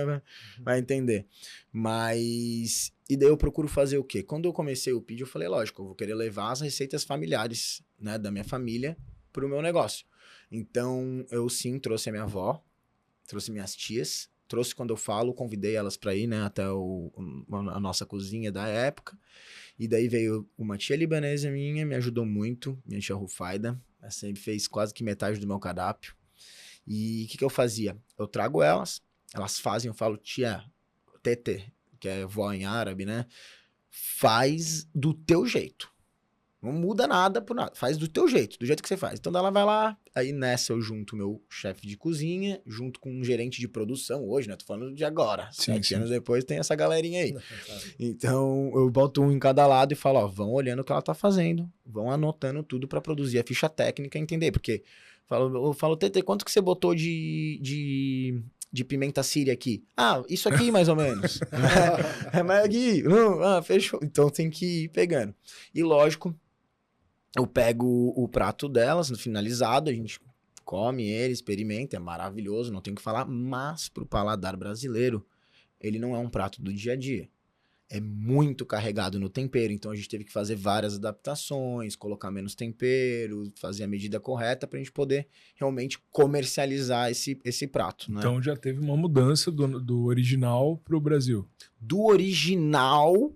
vai entender. Mas... E daí eu procuro fazer o quê? Quando eu comecei o PID, eu falei, lógico, eu vou querer levar as receitas familiares, né, da minha família pro meu negócio. Então, eu sim trouxe a minha avó, trouxe minhas tias, trouxe quando eu falo, convidei elas para ir, né, até a nossa cozinha da época. E daí veio uma tia libanesa minha, me ajudou muito, minha tia Rufaida, ela sempre fez quase que metade do meu cardápio. E o que eu fazia? Eu trago elas fazem, eu falo, tia, tete, que é vó em árabe, né? Faz do teu jeito. Não muda nada por nada. Faz do teu jeito, do jeito que você faz. Então ela vai lá, aí nessa eu junto meu chefe de cozinha, junto com um gerente de produção hoje, né? Tô falando de agora. Sim, 7 sim. anos depois tem essa galerinha aí. Então eu boto um em cada lado e falo, ó, vão olhando o que ela tá fazendo, vão anotando tudo pra produzir a ficha técnica e entender. Porque eu falo, Tete, quanto que você botou de pimenta síria aqui? Ah, isso aqui mais ou menos. Mas aqui, fechou. Então tem que ir pegando. E lógico, eu pego o prato delas, finalizado, a gente come ele, experimenta, é maravilhoso, não tem o que falar, mas pro paladar brasileiro, ele não é um prato do dia a dia. É muito carregado no tempero, então a gente teve que fazer várias adaptações, colocar menos tempero, fazer a medida correta pra gente poder realmente comercializar esse prato, né? Então já teve uma mudança do original pro Brasil. Do original,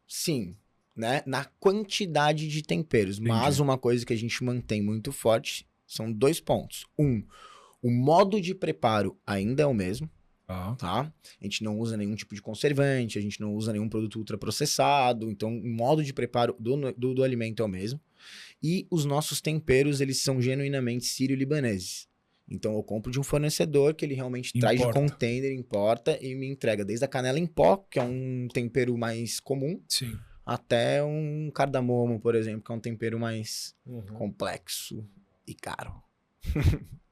sim, né? Na quantidade de temperos. Entendi. Mas uma coisa que a gente mantém muito forte são 2 pontos. O modo de preparo ainda é o mesmo, tá? A gente não usa nenhum tipo de conservante, a gente não usa nenhum produto ultraprocessado, então o modo de preparo do alimento é o mesmo. E os nossos temperos, eles são genuinamente sírio-libaneses. Então eu compro de um fornecedor que ele realmente traz de container, importa e me entrega desde a canela em pó, que é um tempero mais comum, Sim. até um cardamomo, por exemplo, que é um tempero mais complexo e caro.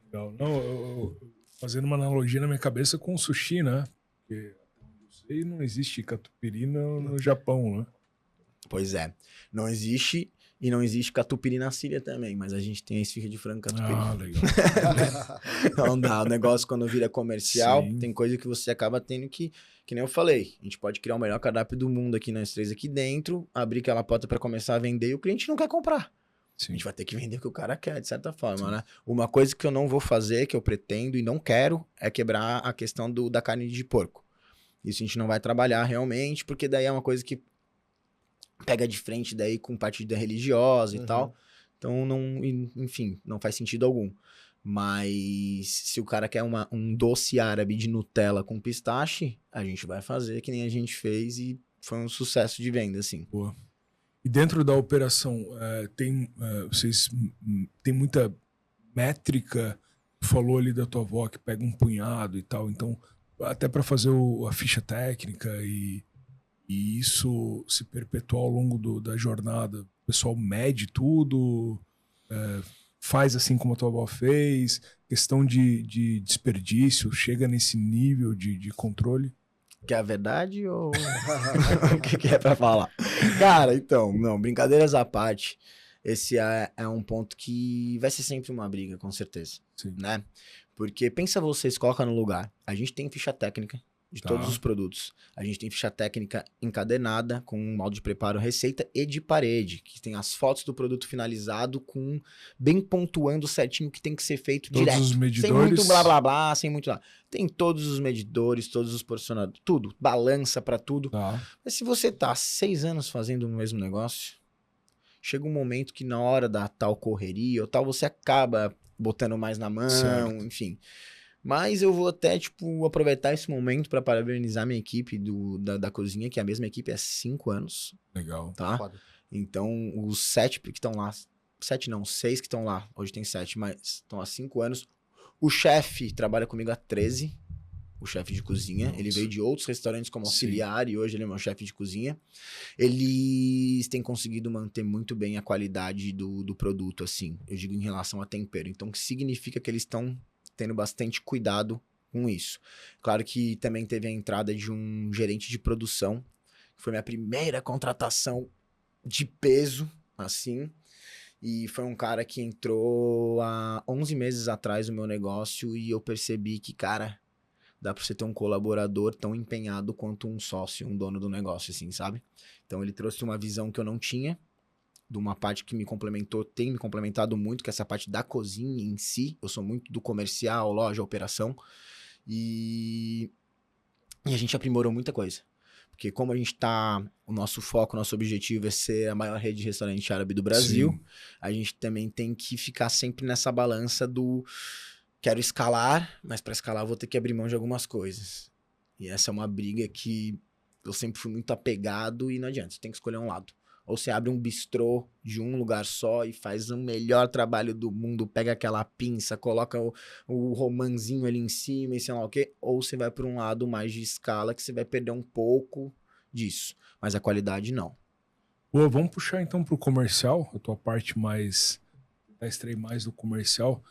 Legal. Não, fazendo uma analogia na minha cabeça com o sushi, né? Porque até onde eu sei, não existe catupiry no Japão, né? Pois é. Não existe, e não existe catupiry na Síria também, mas a gente tem a esfirra de frango catupiry. Ah, legal. Não dá, o negócio quando vira comercial, Sim. tem coisa que você acaba tendo que nem eu falei, a gente pode criar o melhor cardápio do mundo aqui, nós 3 aqui dentro, abrir aquela porta para começar a vender e o cliente não quer comprar. Sim. A gente vai ter que vender o que o cara quer, de certa forma, né? Uma coisa que eu não vou fazer, que eu pretendo e não quero, é quebrar a questão da carne de porco. Isso a gente não vai trabalhar realmente, porque daí é uma coisa que pega de frente daí com partida religiosa e tal. Então, enfim, não faz sentido algum. Mas se o cara quer um doce árabe de Nutella com pistache, a gente vai fazer que nem a gente fez e foi um sucesso de venda, assim. Boa. E dentro da operação, vocês tem muita métrica? Falou ali da tua avó que pega um punhado e tal, então até para fazer a ficha técnica e isso se perpetuar ao longo da jornada, o pessoal mede tudo, faz assim como a tua avó fez, questão de desperdício, chega nesse nível de controle? Que é a verdade ou o que é pra falar? Cara, então, não, brincadeiras à parte, esse é um ponto que vai ser sempre uma briga, com certeza. Sim. Né? Porque pensa vocês, coloca no lugar. A gente tem ficha técnica de todos os produtos. A gente tem ficha técnica encadenada com um modo de preparo, receita e de parede, que tem as fotos do produto finalizado com bem pontuando certinho o que tem que ser feito todos direto. Os medidores. Sem muito blá blá blá, sem muito lá. Tem todos os medidores, todos os porcionadores, tudo, balança pra tudo. Mas se você tá 6 anos fazendo o mesmo negócio, chega um momento que na hora da tal correria ou tal, você acaba botando mais na mão, certo. Enfim. Mas eu vou até, aproveitar esse momento para parabenizar minha equipe da cozinha, que a mesma equipe há 5 anos. Legal. Tá? Foda. Então, os 7 que estão lá, 7 não, 6 que estão lá, hoje tem 7, mas estão há 5 anos. O chefe trabalha comigo há 13, o chefe de cozinha. Nossa. Ele veio de outros restaurantes como auxiliar e hoje ele é meu chefe de cozinha. Eles têm conseguido manter muito bem a qualidade do produto, assim, eu digo em relação a tempero. Então, o que significa que eles estão tendo bastante cuidado com isso. Claro que também teve a entrada de um gerente de produção, que foi minha primeira contratação de peso, assim, e foi um cara que entrou há 11 meses atrás no meu negócio e eu percebi que, cara, dá pra você ter um colaborador tão empenhado quanto um sócio, um dono do negócio, assim, sabe? Então ele trouxe uma visão que eu não tinha, de uma parte que me complementou, tem me complementado muito, que é essa parte da cozinha em si. Eu sou muito do comercial, loja, operação. E a gente aprimorou muita coisa. Porque como a gente tá... O nosso foco, o nosso objetivo é ser a maior rede de restaurante árabe do Brasil. Sim. A gente também tem que ficar sempre nessa balança do... quero escalar, mas para escalar eu vou ter que abrir mão de algumas coisas. E essa é uma briga que eu sempre fui muito apegado e não adianta, você tem que escolher um lado. Ou você abre um bistrô de um lugar só e faz o melhor trabalho do mundo, pega aquela pinça, coloca o romanzinho ali em cima e sei lá o quê. Ou você vai para um lado mais de escala que você vai perder um pouco disso. Mas a qualidade não. Boa, vamos puxar então pro comercial, a tua parte mais, extrair mais do comercial.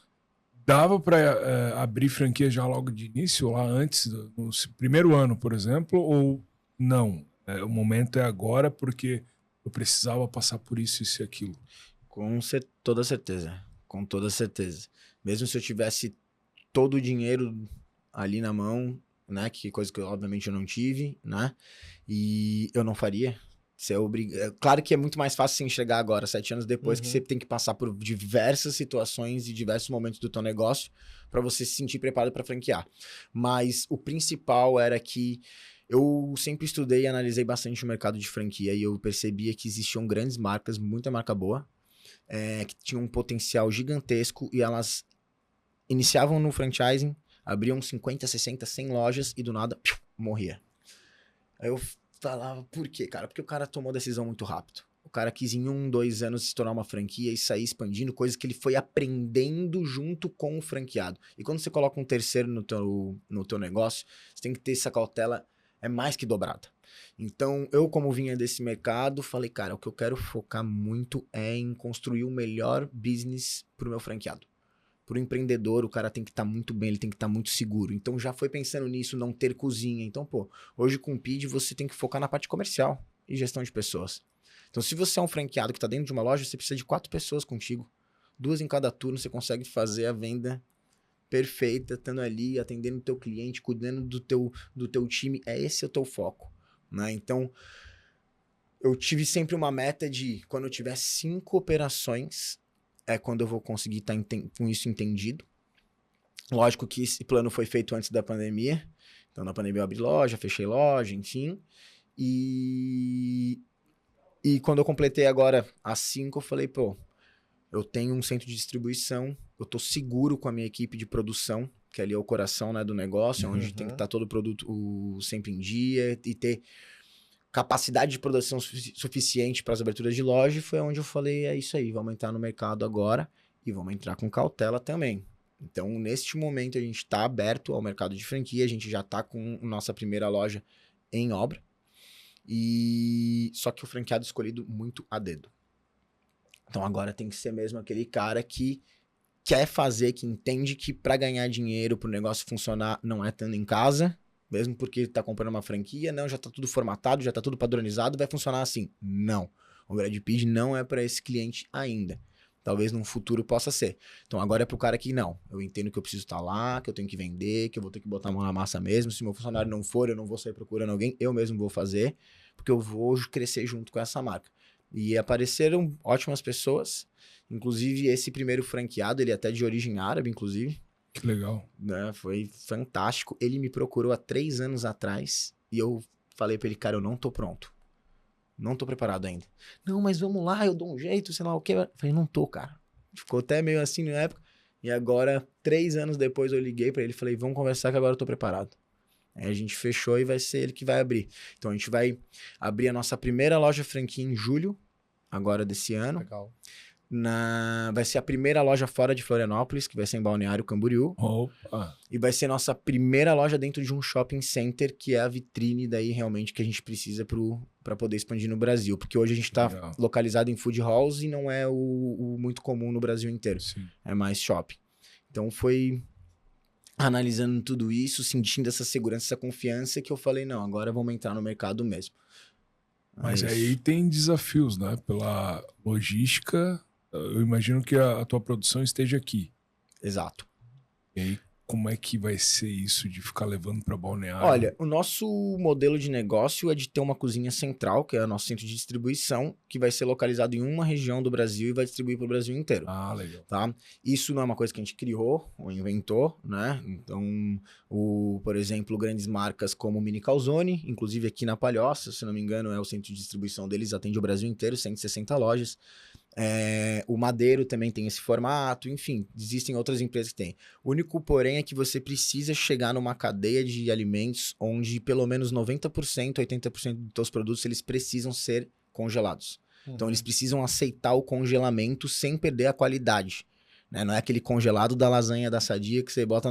Dava para abrir franquia já logo de início, lá antes, no primeiro ano, por exemplo, ou não? O momento é agora porque eu precisava passar por isso e aquilo. Toda certeza. Com toda certeza. Mesmo se eu tivesse todo o dinheiro ali na mão, né? Que coisa que obviamente eu não tive, né? E eu não faria. Claro que é muito mais fácil se enxergar agora, 7 anos depois, que você tem que passar por diversas situações e diversos momentos do teu negócio para você se sentir preparado para franquear. Mas o principal era que eu sempre estudei e analisei bastante o mercado de franquia e eu percebia que existiam grandes marcas, muita marca boa, que tinham um potencial gigantesco e elas iniciavam no franchising, abriam 50, 60, 100 lojas e do nada, morria. Aí eu falava, por quê, cara? Porque o cara tomou decisão muito rápido. O cara quis em 1, 2 anos se tornar uma franquia e sair expandindo, coisas que ele foi aprendendo junto com o franqueado. E quando você coloca um terceiro no teu negócio, você tem que ter essa cautela mais que dobrada. Então, eu como vinha desse mercado, falei, cara, o que eu quero focar muito é em construir o melhor business pro meu franqueado. Pro empreendedor, o cara tem que estar muito bem, ele tem que estar muito seguro. Então, já foi pensando nisso, não ter cozinha. Então, hoje com o PID, você tem que focar na parte comercial e gestão de pessoas. Então, se você é um franqueado que está dentro de uma loja, você precisa de 4 pessoas contigo. 2 em cada turno, você consegue fazer a venda perfeita, estando ali, atendendo o teu cliente, cuidando do teu time. Esse é o teu foco, né? Então, eu tive sempre uma meta de, quando eu tiver 5 operações, é quando eu vou conseguir estar com isso entendido. Lógico que esse plano foi feito antes da pandemia. Então, na pandemia eu abri loja, fechei loja, enfim. E quando eu completei agora as 5, eu falei, eu tenho um centro de distribuição, eu tô seguro com a minha equipe de produção, que ali é o coração, né, do negócio, onde tem que estar todo o produto sempre em dia e ter capacidade de produção suficiente para as aberturas de loja. E foi onde eu falei, é isso aí, vamos entrar no mercado agora e vamos entrar com cautela também. Então, neste momento, a gente está aberto ao mercado de franquia, a gente já está com nossa primeira loja em obra, só que o franqueado escolhido muito a dedo. Então agora tem que ser mesmo aquele cara que quer fazer, que entende que para ganhar dinheiro, para o negócio funcionar, não é estando em casa, mesmo porque está comprando uma franquia, não, já está tudo formatado, já está tudo padronizado, vai funcionar assim. Não. O GradPid não é para esse cliente ainda. Talvez num futuro possa ser. Então agora é pro cara que não. Eu entendo que eu preciso estar lá, que eu tenho que vender, que eu vou ter que botar a mão na massa mesmo. Se meu funcionário não for, eu não vou sair procurando alguém, eu mesmo vou fazer, porque eu vou crescer junto com essa marca. E apareceram ótimas pessoas, inclusive esse primeiro franqueado, ele é até de origem árabe, inclusive. Que legal. Né? Foi fantástico. Ele me procurou há 3 anos atrás e eu falei pra ele, cara, eu não tô pronto. Não tô preparado ainda. Não, mas vamos lá, eu dou um jeito, sei lá o quê. Eu falei, não tô, cara. Ficou até meio assim na época. E agora, 3 anos depois, eu liguei pra ele e falei, vamos conversar que agora eu tô preparado. Aí a gente fechou e vai ser ele que vai abrir. Então a gente vai abrir a nossa primeira loja franquia em julho, agora desse ano. Legal. Vai ser a primeira loja fora de Florianópolis, que vai ser em Balneário Camboriú. Opa. E vai ser nossa primeira loja dentro de um shopping center, que é a vitrine daí realmente que a gente precisa para poder expandir no Brasil. Porque hoje a gente está localizado em food halls e não é o muito comum no Brasil inteiro. Sim. É mais shopping. Então foi analisando tudo isso, sentindo essa segurança, essa confiança, que eu falei, não, agora vamos entrar no mercado mesmo. Mas aí tem desafios, né? Pela logística, eu imagino que a tua produção esteja aqui. Exato. E aí, como é que vai ser isso de ficar levando para Balneário? Olha, o nosso modelo de negócio é de ter uma cozinha central, que é o nosso centro de distribuição, que vai ser localizado em uma região do Brasil e vai distribuir para o Brasil inteiro. Ah, legal. Tá? Isso não é uma coisa que a gente criou ou inventou, né? Então, por exemplo, grandes marcas como o Mini Calzone, inclusive aqui na Palhoça, se não me engano, é o centro de distribuição deles, atende o Brasil inteiro, 160 lojas. O Madeiro também tem esse formato, enfim, existem outras empresas que têm. O único, porém, é que você precisa chegar numa cadeia de alimentos onde pelo menos 90%, 80% dos seus produtos eles precisam ser congelados. Então, eles precisam aceitar o congelamento sem perder a qualidade. Né? Não é aquele congelado da lasanha da Sadia que você bota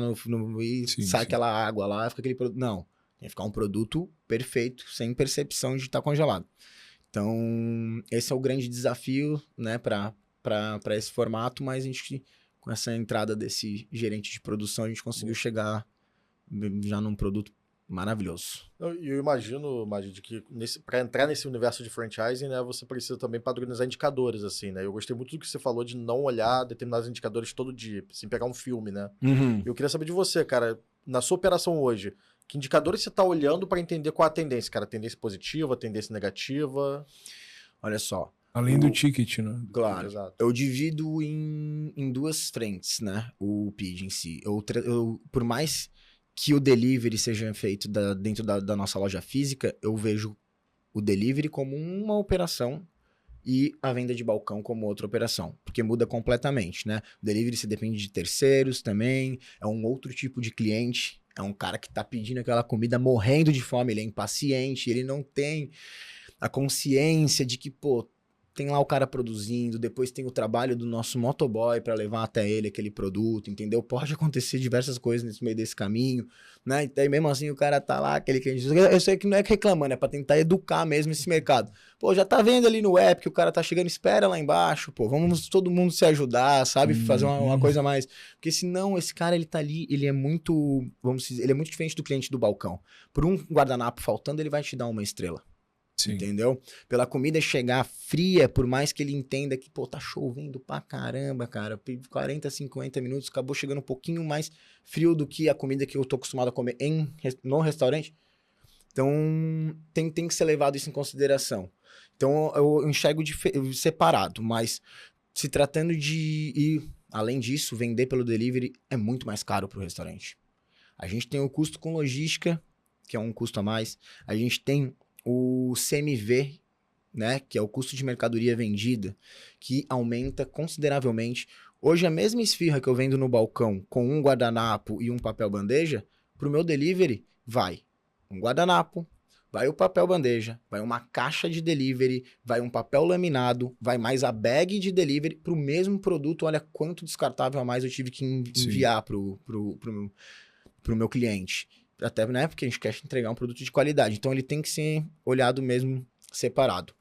e sai aquela água lá, fica aquele produto. Não, tem que ficar um produto perfeito, sem percepção de estar congelado. Então, esse é o grande desafio, né, para esse formato, mas a gente, com essa entrada desse gerente de produção, a gente conseguiu chegar já num produto maravilhoso. Eu imagino, Magid, que para entrar nesse universo de franchising, né, você precisa também padronizar indicadores, assim, né? Eu gostei muito do que você falou de não olhar determinados indicadores todo dia, assim, pegar um filme, né? Eu queria saber de você, cara, na sua operação hoje, que indicadores você está olhando para entender qual a tendência, cara? Tendência positiva, tendência negativa? Olha só. Além do ticket, né? Claro. Exato. Eu divido em duas frentes, né? O PID em si. Por mais que o delivery seja feito dentro da nossa loja física, eu vejo o delivery como uma operação e a venda de balcão como outra operação, porque muda completamente, né? O delivery você depende de terceiros também, é um outro tipo de cliente. É um cara que tá pedindo aquela comida morrendo de fome, ele é impaciente, ele não tem a consciência de que, pô, tem lá o cara produzindo, depois tem o trabalho do nosso motoboy para levar até ele aquele produto, entendeu? Pode acontecer diversas coisas nesse meio desse caminho, né? E mesmo assim o cara tá lá, aquele que a gente... Eu sei que não é reclamando, é pra tentar educar mesmo esse mercado. Pô, já tá vendo ali no app que o cara tá chegando, espera lá embaixo, pô, vamos todo mundo se ajudar, sabe? Fazer uma coisa mais... Porque senão esse cara, ele tá ali, ele é muito, vamos dizer, ele é muito diferente do cliente do balcão. Por um guardanapo faltando, ele vai te dar uma estrela. Sim. Entendeu? Pela comida chegar fria, por mais que ele entenda que, pô, tá chovendo pra caramba, cara. 40, 50 minutos, acabou chegando um pouquinho mais frio do que a comida que eu tô acostumado a comer no restaurante. Então, tem que ser levado isso em consideração. Então, eu enxergo separado, mas se tratando de além disso, vender pelo delivery é muito mais caro pro restaurante. A gente tem o custo com logística, que é um custo a mais. A gente tem o CMV, né, que é o custo de mercadoria vendida, que aumenta consideravelmente. Hoje, a mesma esfirra que eu vendo no balcão com um guardanapo e um papel bandeja, pro meu delivery vai um guardanapo, vai o papel bandeja, vai uma caixa de delivery, vai um papel laminado, vai mais a bag de delivery pro mesmo produto. Olha quanto descartável a mais eu tive que enviar pro meu cliente. Até, né, porque a gente quer entregar um produto de qualidade. Então, ele tem que ser olhado mesmo separado.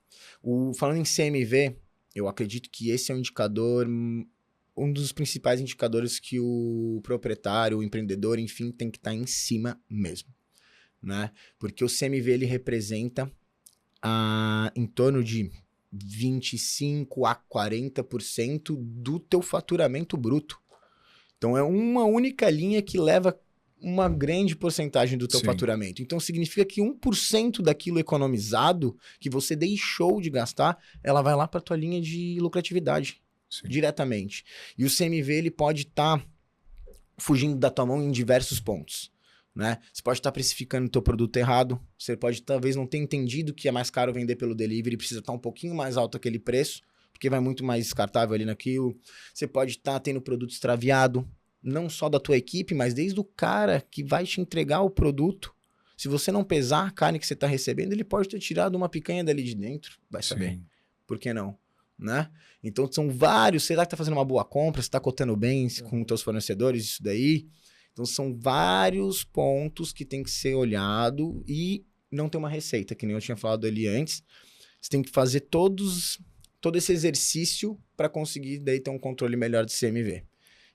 Falando em CMV, eu acredito que esse é um indicador, um dos principais indicadores que o proprietário, o empreendedor, enfim, tem que estar em cima mesmo, né? Porque o CMV, ele representa em torno de 25% a 40% do teu faturamento bruto. Então, é uma única linha que leva uma grande porcentagem do teu faturamento. Então, significa que 1% daquilo economizado, que você deixou de gastar, ela vai lá para tua linha de lucratividade, diretamente. E o CMV, ele pode estar fugindo da tua mão em diversos pontos, né? Você pode estar precificando o teu produto errado, você pode talvez não ter entendido que é mais caro vender pelo delivery, precisa estar um pouquinho mais alto aquele preço, porque vai muito mais descartável ali naquilo. Você pode estar tendo produto extraviado, não só da tua equipe, mas desde o cara que vai te entregar o produto. Se você não pesar a carne que você está recebendo, ele pode ter tirado uma picanha dali de dentro, vai saber. Por que não? Né? Então, são vários... Será que está fazendo uma boa compra? Você está cotando bem com os teus fornecedores, isso daí? Então, são vários pontos que tem que ser olhado e não tem uma receita, que nem eu tinha falado ali antes. Você tem que fazer todo esse exercício para conseguir daí ter um controle melhor de CMV.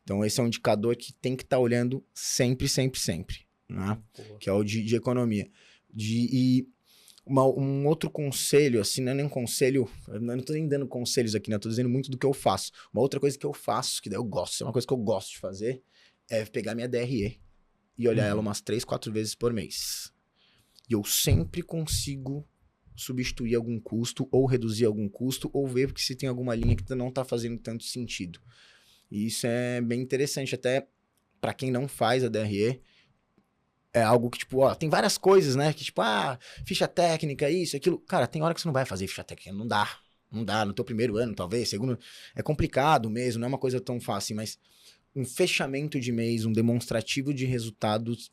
Então, esse é um indicador que tem que estar olhando sempre, sempre, sempre, né? Que é o de economia. Um outro conselho, assim, não é nem um conselho, eu não estou nem dando conselhos aqui, né? Eu estou dizendo muito do que eu faço. Uma outra coisa que eu faço, que daí eu gosto, é uma coisa que eu gosto de fazer, é pegar minha DRE e olhar ela umas 3, 4 vezes por mês. E eu sempre consigo substituir algum custo, ou reduzir algum custo, ou ver porque se tem alguma linha que não está fazendo tanto sentido. E isso é bem interessante, até para quem não faz a DRE, é algo que, tipo, tem várias coisas, né? Que, tipo, ficha técnica, isso, aquilo. Cara, tem hora que você não vai fazer ficha técnica, não Não dá, no teu primeiro ano, talvez, segundo... É complicado mesmo, não é uma coisa tão fácil, mas um fechamento de mês, um demonstrativo de resultados,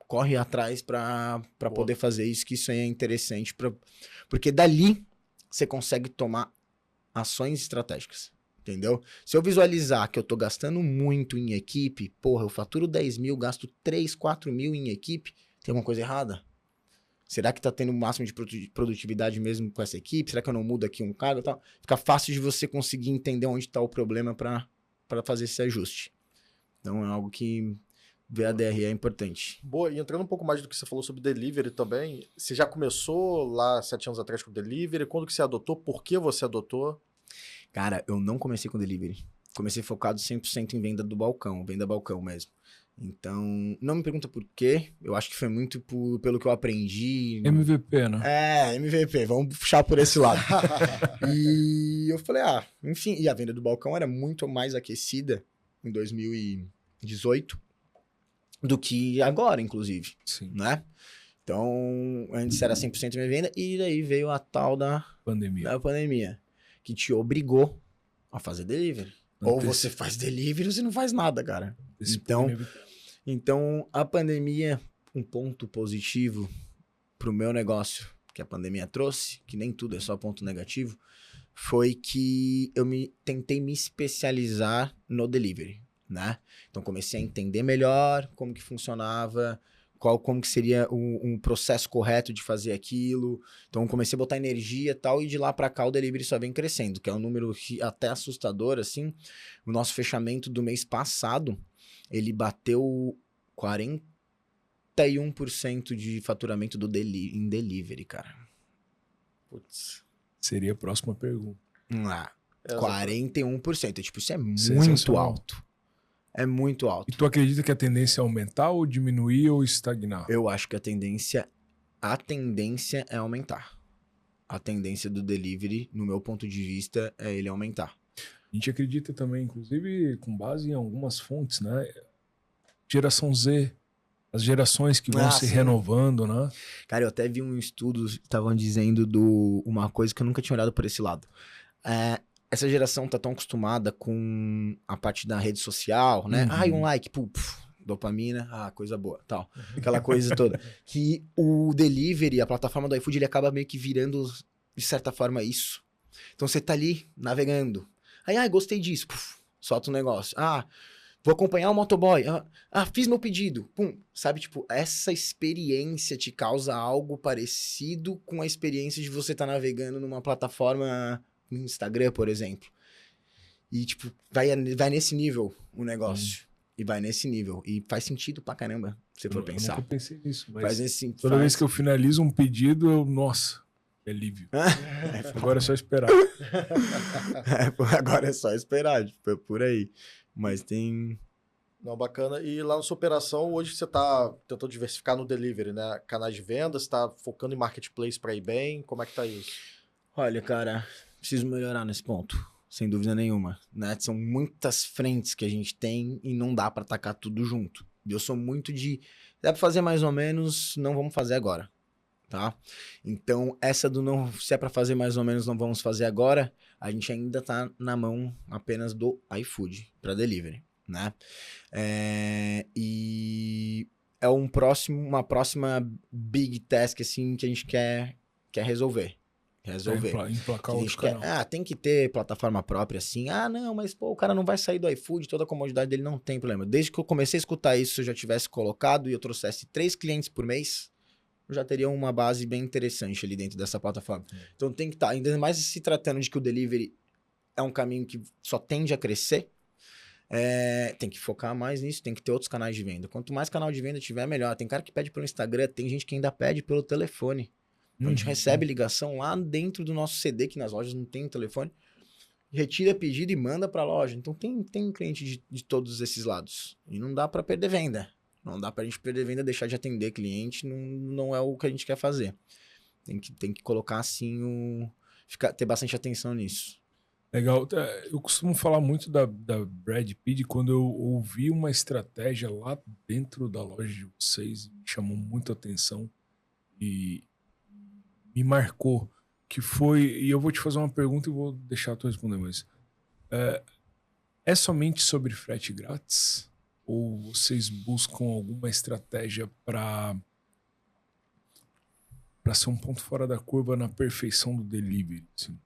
corre atrás para poder fazer isso, que isso aí é interessante, porque dali você consegue tomar ações estratégicas, entendeu? Se eu visualizar que eu tô gastando muito em equipe, porra, eu faturo 10 mil, gasto 3, 4 mil em equipe, tem alguma coisa errada? Será que tá tendo o máximo de produtividade mesmo com essa equipe? Será que eu não mudo aqui um cargo e tal? Fica fácil de você conseguir entender onde tá o problema para fazer esse ajuste. Então é algo que ver a DRE é importante. Boa, e entrando um pouco mais do que você falou sobre delivery também, você já começou lá 7 anos atrás com delivery? Quando que você adotou? Por que você adotou? Cara, eu não comecei com delivery. Comecei focado 100% em venda do balcão, venda balcão mesmo. Então, não me pergunta por quê. Eu acho que foi muito pelo que eu aprendi. MVP, né? É, MVP. Vamos puxar por esse lado. E eu falei, enfim. E a venda do balcão era muito mais aquecida em 2018 do que agora, inclusive. Sim. Né? Então, antes era 100% minha venda. E daí veio a tal da pandemia, que te obrigou a fazer delivery. Ou você faz delivery ou você não faz nada, cara. Então, a pandemia, um ponto positivo pro meu negócio que a pandemia trouxe, que nem tudo é só ponto negativo, foi que eu tentei me especializar no delivery, né? Então, comecei a entender melhor como que funcionava, como que seria um processo correto de fazer aquilo. Então, comecei a botar energia e tal, e de lá para cá o delivery só vem crescendo, que é um número até assustador, assim. O nosso fechamento do mês passado, ele bateu 41% de faturamento em delivery, cara. Putz. Seria a próxima pergunta. 41%. Tipo, isso é muito alto. É muito alto. E tu acredita que a tendência é aumentar ou diminuir ou estagnar? Eu acho que a tendência é aumentar. A tendência do delivery, no meu ponto de vista, é ele aumentar. A gente acredita também, inclusive, com base em algumas fontes, né? Geração Z, as gerações que vão se renovando, né? Cara, eu até vi um estudo, estavam dizendo uma coisa que eu nunca tinha olhado por esse lado. Essa geração tá tão acostumada com a parte da rede social, né? Uhum. Um like, dopamina, coisa boa, tal. Aquela coisa toda. Que o delivery, a plataforma do iFood, ele acaba meio que virando, de certa forma, isso. Então você tá ali, navegando. Aí, gostei disso. Solta um negócio. Vou acompanhar o motoboy. Fiz meu pedido. Sabe, tipo, essa experiência te causa algo parecido com a experiência de você estar navegando numa plataforma... Instagram, por exemplo. E, tipo, vai nesse nível o negócio. E vai nesse nível. E faz sentido pra caramba, se for pensar. Eu nunca pensei nisso, mas faz nesse, toda vez que eu finalizo um pedido, nossa, é alívio. Agora é só esperar. Agora é só esperar, tipo, por aí. Mas tem... Não, bacana. E lá na sua operação, hoje você tá tentando diversificar no delivery, né? Canais de vendas, tá focando em marketplace para ir bem. Como é que tá isso? Olha, cara... Preciso melhorar nesse ponto, sem dúvida nenhuma, né? São muitas frentes que a gente tem e não dá pra atacar tudo junto. Eu sou muito dá pra fazer mais ou menos, não vamos fazer agora, tá? Então, essa do não, se é pra fazer mais ou menos, não vamos fazer agora, a gente ainda tá na mão apenas do iFood pra delivery, né? E é uma próxima big task, assim, que a gente quer resolver. Emplacar outro canal. Tem que ter plataforma própria, assim. Não, mas pô, o cara não vai sair do iFood, toda a comodidade dele não tem problema. Desde que eu comecei a escutar isso, se eu já tivesse colocado e eu trouxesse 3 clientes por mês, eu já teria uma base bem interessante ali dentro dessa plataforma. Então tem que estar, ainda mais se tratando de que o delivery é um caminho que só tende a crescer, tem que focar mais nisso, tem que ter outros canais de venda. Quanto mais canal de venda tiver, melhor. Tem cara que pede pelo Instagram, tem gente que ainda pede pelo telefone. A gente recebe ligação lá dentro do nosso CD, que nas lojas não tem telefone, retira pedido e manda para a loja. Então tem cliente de todos esses lados. E não dá para perder venda. Não dá para a gente perder venda, deixar de atender cliente, não é o que a gente quer fazer. Tem que colocar assim, ter bastante atenção nisso. Legal. Eu costumo falar muito da Brad Pitt quando eu ouvi uma estratégia lá dentro da loja de vocês, me chamou muita atenção e me marcou, que foi... E eu vou te fazer uma pergunta e vou deixar tu responder, mas... É somente sobre frete grátis? Ou vocês buscam alguma estratégia para ser um ponto fora da curva na perfeição do delivery? Assim?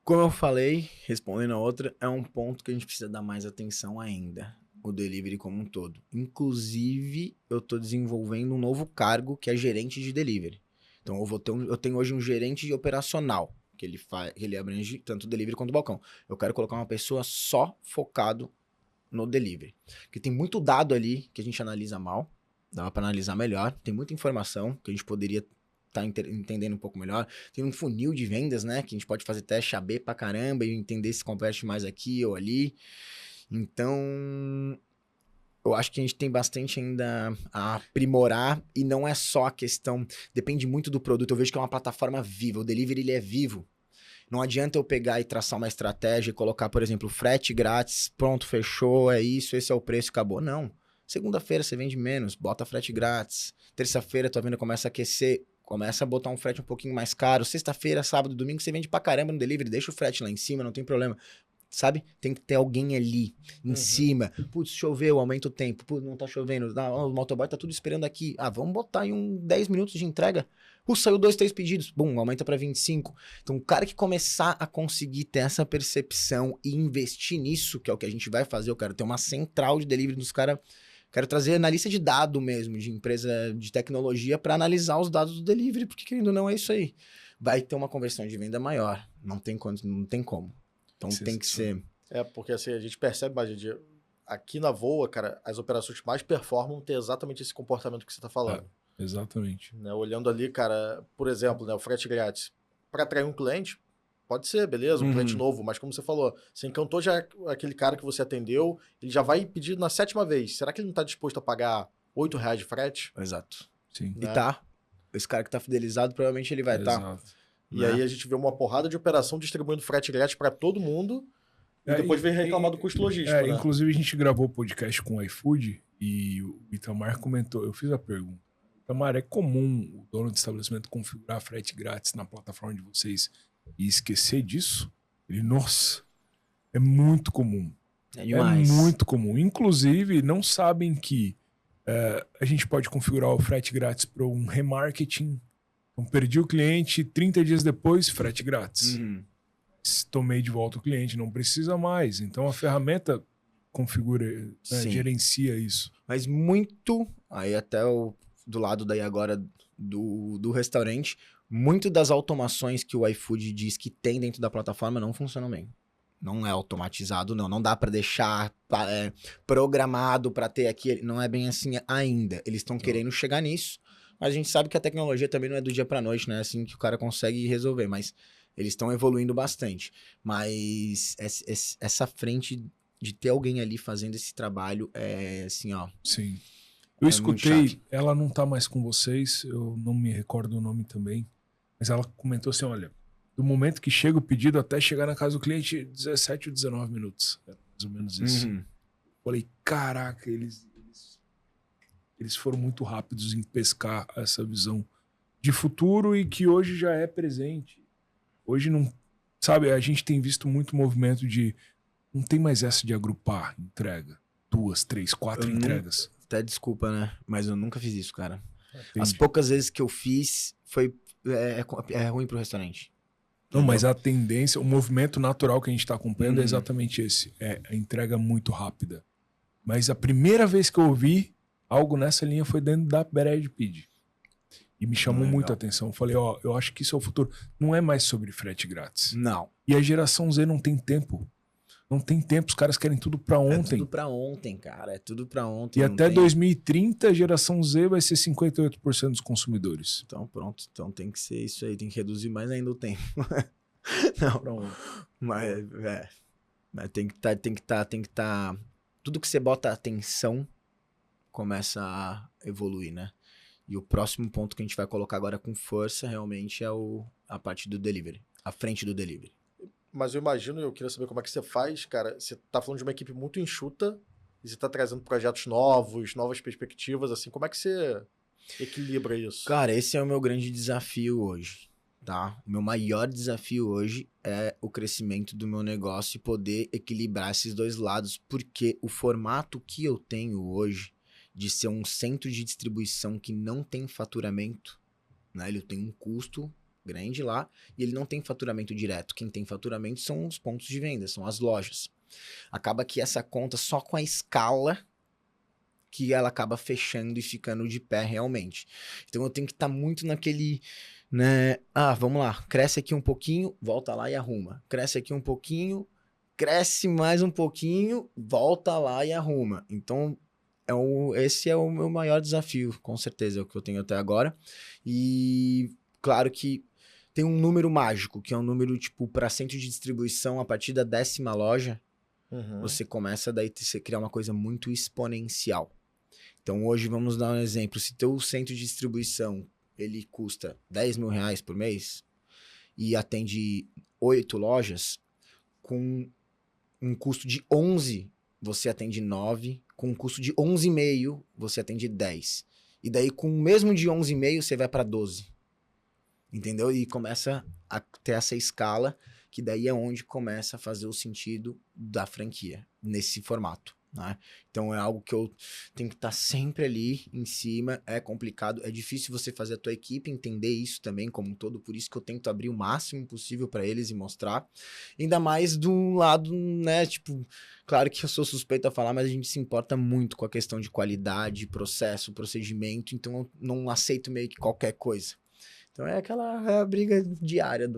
Como eu falei, respondendo a outra, é um ponto que a gente precisa dar mais atenção ainda. O delivery como um todo. Inclusive, eu estou desenvolvendo um novo cargo que é gerente de delivery. Então, eu tenho hoje um gerente operacional, que ele abrange tanto o delivery quanto o balcão. Eu quero colocar uma pessoa só focado no delivery. Porque tem muito dado ali que a gente analisa mal, dava para analisar melhor, tem muita informação que a gente poderia estar entendendo um pouco melhor. Tem um funil de vendas, né, que a gente pode fazer teste AB pra caramba e entender se converte mais aqui ou ali. Então, eu acho que a gente tem bastante ainda a aprimorar e não é só a questão, depende muito do produto. Eu vejo que é uma plataforma viva, o delivery ele é vivo. Não adianta eu pegar e traçar uma estratégia e colocar, por exemplo, frete grátis, pronto, fechou, é isso, esse é o preço, acabou. Não. Segunda-feira você vende menos, bota frete grátis. Terça-feira tua venda começa a aquecer, começa a botar um frete um pouquinho mais caro. Sexta-feira, sábado, domingo, você vende pra caramba no delivery, deixa o frete lá em cima, não tem problema. Sabe? Tem que ter alguém ali, em cima. Putz, choveu, aumenta o tempo. Putz, não tá chovendo. O motoboy tá tudo esperando aqui. Ah, vamos botar aí 10 minutos de entrega. Saiu 2, 3 pedidos. Bum, aumenta pra 25. Então, o cara que começar a conseguir ter essa percepção e investir nisso, que é o que a gente vai fazer, eu quero ter uma central de delivery dos caras. Quero trazer analista de dado mesmo, de empresa de tecnologia, para analisar os dados do delivery, porque querendo ou não é isso aí. Vai ter uma conversão de venda maior. Não tem como. Então tem que ser... Porque assim, a gente percebe, mas aqui na Voa, cara, as operações que mais performam têm exatamente esse comportamento que você está falando. Exatamente. Né? Olhando ali, cara, por exemplo, né, o frete grátis. Para atrair um cliente, pode ser, beleza, um cliente novo, mas como você falou, você encantou já aquele cara que você atendeu, ele já vai pedir na 7ª vez. Será que ele não está disposto a pagar R$8 de frete? Exato. Sim. E tá. Esse cara que tá fidelizado, provavelmente ele vai estar. Exato. E aí a gente vê uma porrada de operação distribuindo frete grátis para todo mundo e depois vem reclamar do custo logístico, né? Inclusive, a gente gravou o podcast com o iFood e o Itamar comentou, eu fiz a pergunta. Itamar, é comum o dono do estabelecimento configurar frete grátis na plataforma de vocês e esquecer disso? Ele, nossa, é muito comum. É demais. É muito comum. Inclusive, não sabem que a gente pode configurar o frete grátis para um remarketing. Então, perdi o cliente, 30 dias depois, frete grátis. Tomei de volta o cliente, não precisa mais. Então, a ferramenta configura, gerencia isso. Mas muito, aí até do lado daí agora do restaurante, muito das automações que o iFood diz que tem dentro da plataforma não funcionam bem. Não é automatizado, não. Não dá para deixar programado para ter aqui. Não é bem assim ainda. Eles estão querendo chegar nisso. Mas a gente sabe que a tecnologia também não é do dia para noite, né? Assim que o cara consegue resolver. Mas eles estão evoluindo bastante. Mas essa frente de ter alguém ali fazendo esse trabalho é assim, ó. Sim. Eu escutei, ela não tá mais com vocês, eu não me recordo o nome também. Mas ela comentou assim, olha, do momento que chega o pedido até chegar na casa do cliente, 17 ou 19 minutos. É mais ou menos isso. Falei, caraca, eles foram muito rápidos em pescar essa visão de futuro e que hoje já é presente. Hoje não... Sabe, a gente tem visto muito movimento de... Não tem mais essa de agrupar entrega. 2, 3, 4 entregas. Até desculpa, né? Mas eu nunca fiz isso, cara. Entendi. As poucas vezes que eu fiz, é ruim pro restaurante. Não, mas a tendência, o movimento natural que a gente está acompanhando é exatamente esse. É a entrega muito rápida. Mas a primeira vez que eu ouvi algo nessa linha foi dentro da Breadpid. E me chamou muito a atenção. Eu falei, eu acho que isso é o futuro. Não é mais sobre frete grátis. Não. E a geração Z não tem tempo. Não tem tempo, os caras querem tudo pra ontem. É tudo pra ontem, cara. É tudo pra ontem. E até 2030, a geração Z vai ser 58% dos consumidores. Então, pronto. Então tem que ser isso aí. Tem que reduzir mais ainda o tempo. Não. Mas tem que estar. Tudo que você bota atenção começa a evoluir, né? E o próximo ponto que a gente vai colocar agora com força realmente é a parte do delivery. A frente do delivery. Mas eu imagino, eu queria saber como é que você faz, cara. Você tá falando de uma equipe muito enxuta e você tá trazendo projetos novos, novas perspectivas, assim. Como é que você equilibra isso? Cara, esse é o meu grande desafio hoje. tá? O meu maior desafio hoje é o crescimento do meu negócio e poder equilibrar esses dois lados, porque o formato que eu tenho hoje de ser um centro de distribuição que não tem faturamento, né? Ele tem um custo grande lá e ele não tem faturamento direto. Quem tem faturamento são os pontos de venda, são as lojas. Acaba que essa conta só com a escala que ela acaba fechando e ficando de pé realmente. Então eu tenho que estar muito naquele, né? Vamos lá, cresce aqui um pouquinho, volta lá e arruma. Cresce aqui um pouquinho, cresce mais um pouquinho, volta lá e arruma. Então esse é o meu maior desafio, com certeza, é o que eu tenho até agora. E claro que tem um número mágico, que é um número tipo para centro de distribuição, a partir da 10ª loja, você começa daí a criar uma coisa muito exponencial. Então hoje vamos dar um exemplo, se teu centro de distribuição ele custa R$10.000 por mês e atende 8 lojas, com um custo de 11 você atende 9, com um custo de 11,5 você atende 10. E daí com o mesmo de 11,5 você vai para 12. Entendeu? E começa a ter essa escala, que daí é onde começa a fazer o sentido da franquia, nesse formato, né? Então é algo que eu tenho que estar sempre ali em cima, é complicado, é difícil você fazer a tua equipe entender isso também como um todo, por isso que eu tento abrir o máximo possível para eles e mostrar, ainda mais do lado, né, tipo, claro que eu sou suspeito a falar, mas a gente se importa muito com a questão de qualidade, processo, procedimento, então eu não aceito meio que qualquer coisa. Então é a briga diária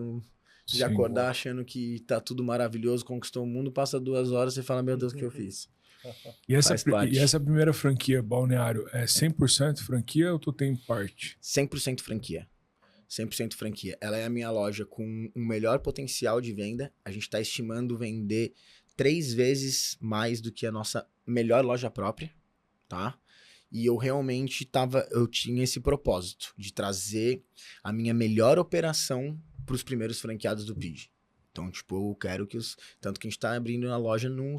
de acordar achando que tá tudo maravilhoso, conquistou o mundo, passa 2 horas e fala, meu Deus, o que eu fiz? E essa primeira franquia, Balneário, é 100% franquia ou tu tem parte? 100% franquia. 100% franquia. Ela é a minha loja com um melhor potencial de venda. A gente está estimando vender 3 vezes mais do que a nossa melhor loja própria, tá? E eu realmente tinha esse propósito de trazer a minha melhor operação para os primeiros franqueados do PID. Então, tipo, eu quero que tanto que a gente está abrindo a loja no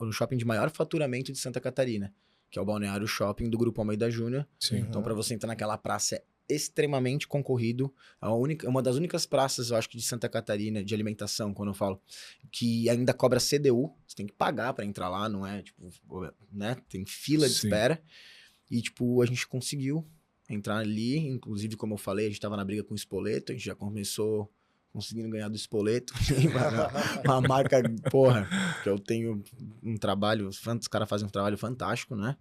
shopping de maior faturamento de Santa Catarina, que é o Balneário Shopping do Grupo Almeida Júnior. Então, para você entrar naquela praça, é extremamente concorrido. Uma das únicas praças, eu acho que de Santa Catarina, de alimentação, quando eu falo, que ainda cobra CDU. Você tem que pagar para entrar lá, não é? Tipo, né? Tem fila de espera. E, tipo, a gente conseguiu entrar ali. Inclusive, como eu falei, a gente estava na briga com o Spoleto. A gente já começou conseguindo ganhar do Spoleto. Uma marca, porra, que eu tenho um trabalho, os caras fazem um trabalho fantástico, né?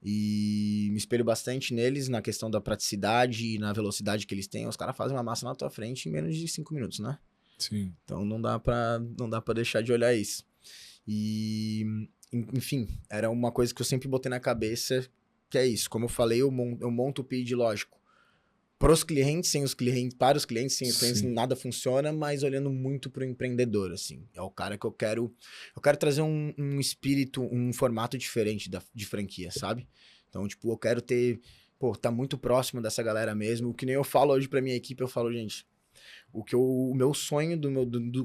E me espelho bastante neles na questão da praticidade e na velocidade que eles têm. Os caras fazem uma massa na tua frente em menos de 5 minutos, né? Sim. Então não dá pra deixar de olhar isso. E, enfim, era uma coisa que eu sempre botei na cabeça, que é isso. Como eu falei, eu monto o PID, lógico, para os clientes, sem os clientes, para os clientes, sem os clientes, nada funciona, mas olhando muito para o empreendedor, assim. É o cara que eu quero trazer um espírito, um formato diferente de franquia, sabe? Então, tipo, eu quero tá muito próximo dessa galera mesmo. O que nem eu falo hoje para minha equipe, eu falo, gente, o meu sonho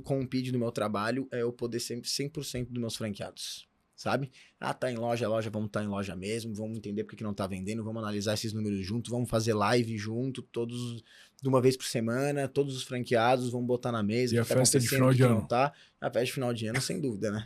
com o PID do meu trabalho é eu poder ser 100% dos meus franqueados. Sabe? Tá em loja, vamos estar em loja mesmo, vamos entender porque que não tá vendendo, vamos analisar esses números juntos, vamos fazer live junto, todos de uma vez por semana, todos os franqueados, vamos botar na mesa. E a festa de final de ano? Tá. A festa de final de ano, sem dúvida, né?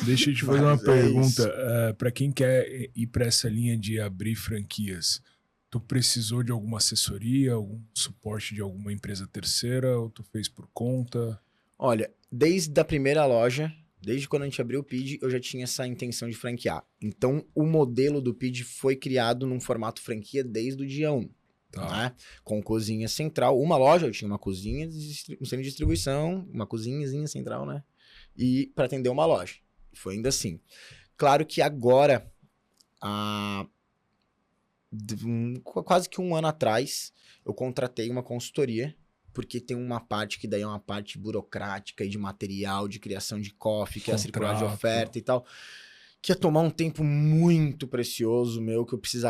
Deixa eu te fazer uma pergunta. Para quem quer ir para essa linha de abrir franquias, tu precisou de alguma assessoria, algum suporte de alguma empresa terceira, ou tu fez por conta? Olha, desde a primeira loja, desde quando a gente abriu o PID, eu já tinha essa intenção de franquear. Então, o modelo do PID foi criado num formato franquia desde o dia 1. Né? Com cozinha central. Uma loja, eu tinha uma cozinha, um centro de distribuição, uma cozinhazinha central, né? E para atender uma loja. Foi ainda assim. Claro que agora, quase que 1 ano atrás, eu contratei uma consultoria, porque tem uma parte que daí é uma parte burocrática e de material, de criação de cofre, que é a circular de oferta e tal, que ia tomar um tempo muito precioso meu, que eu preciso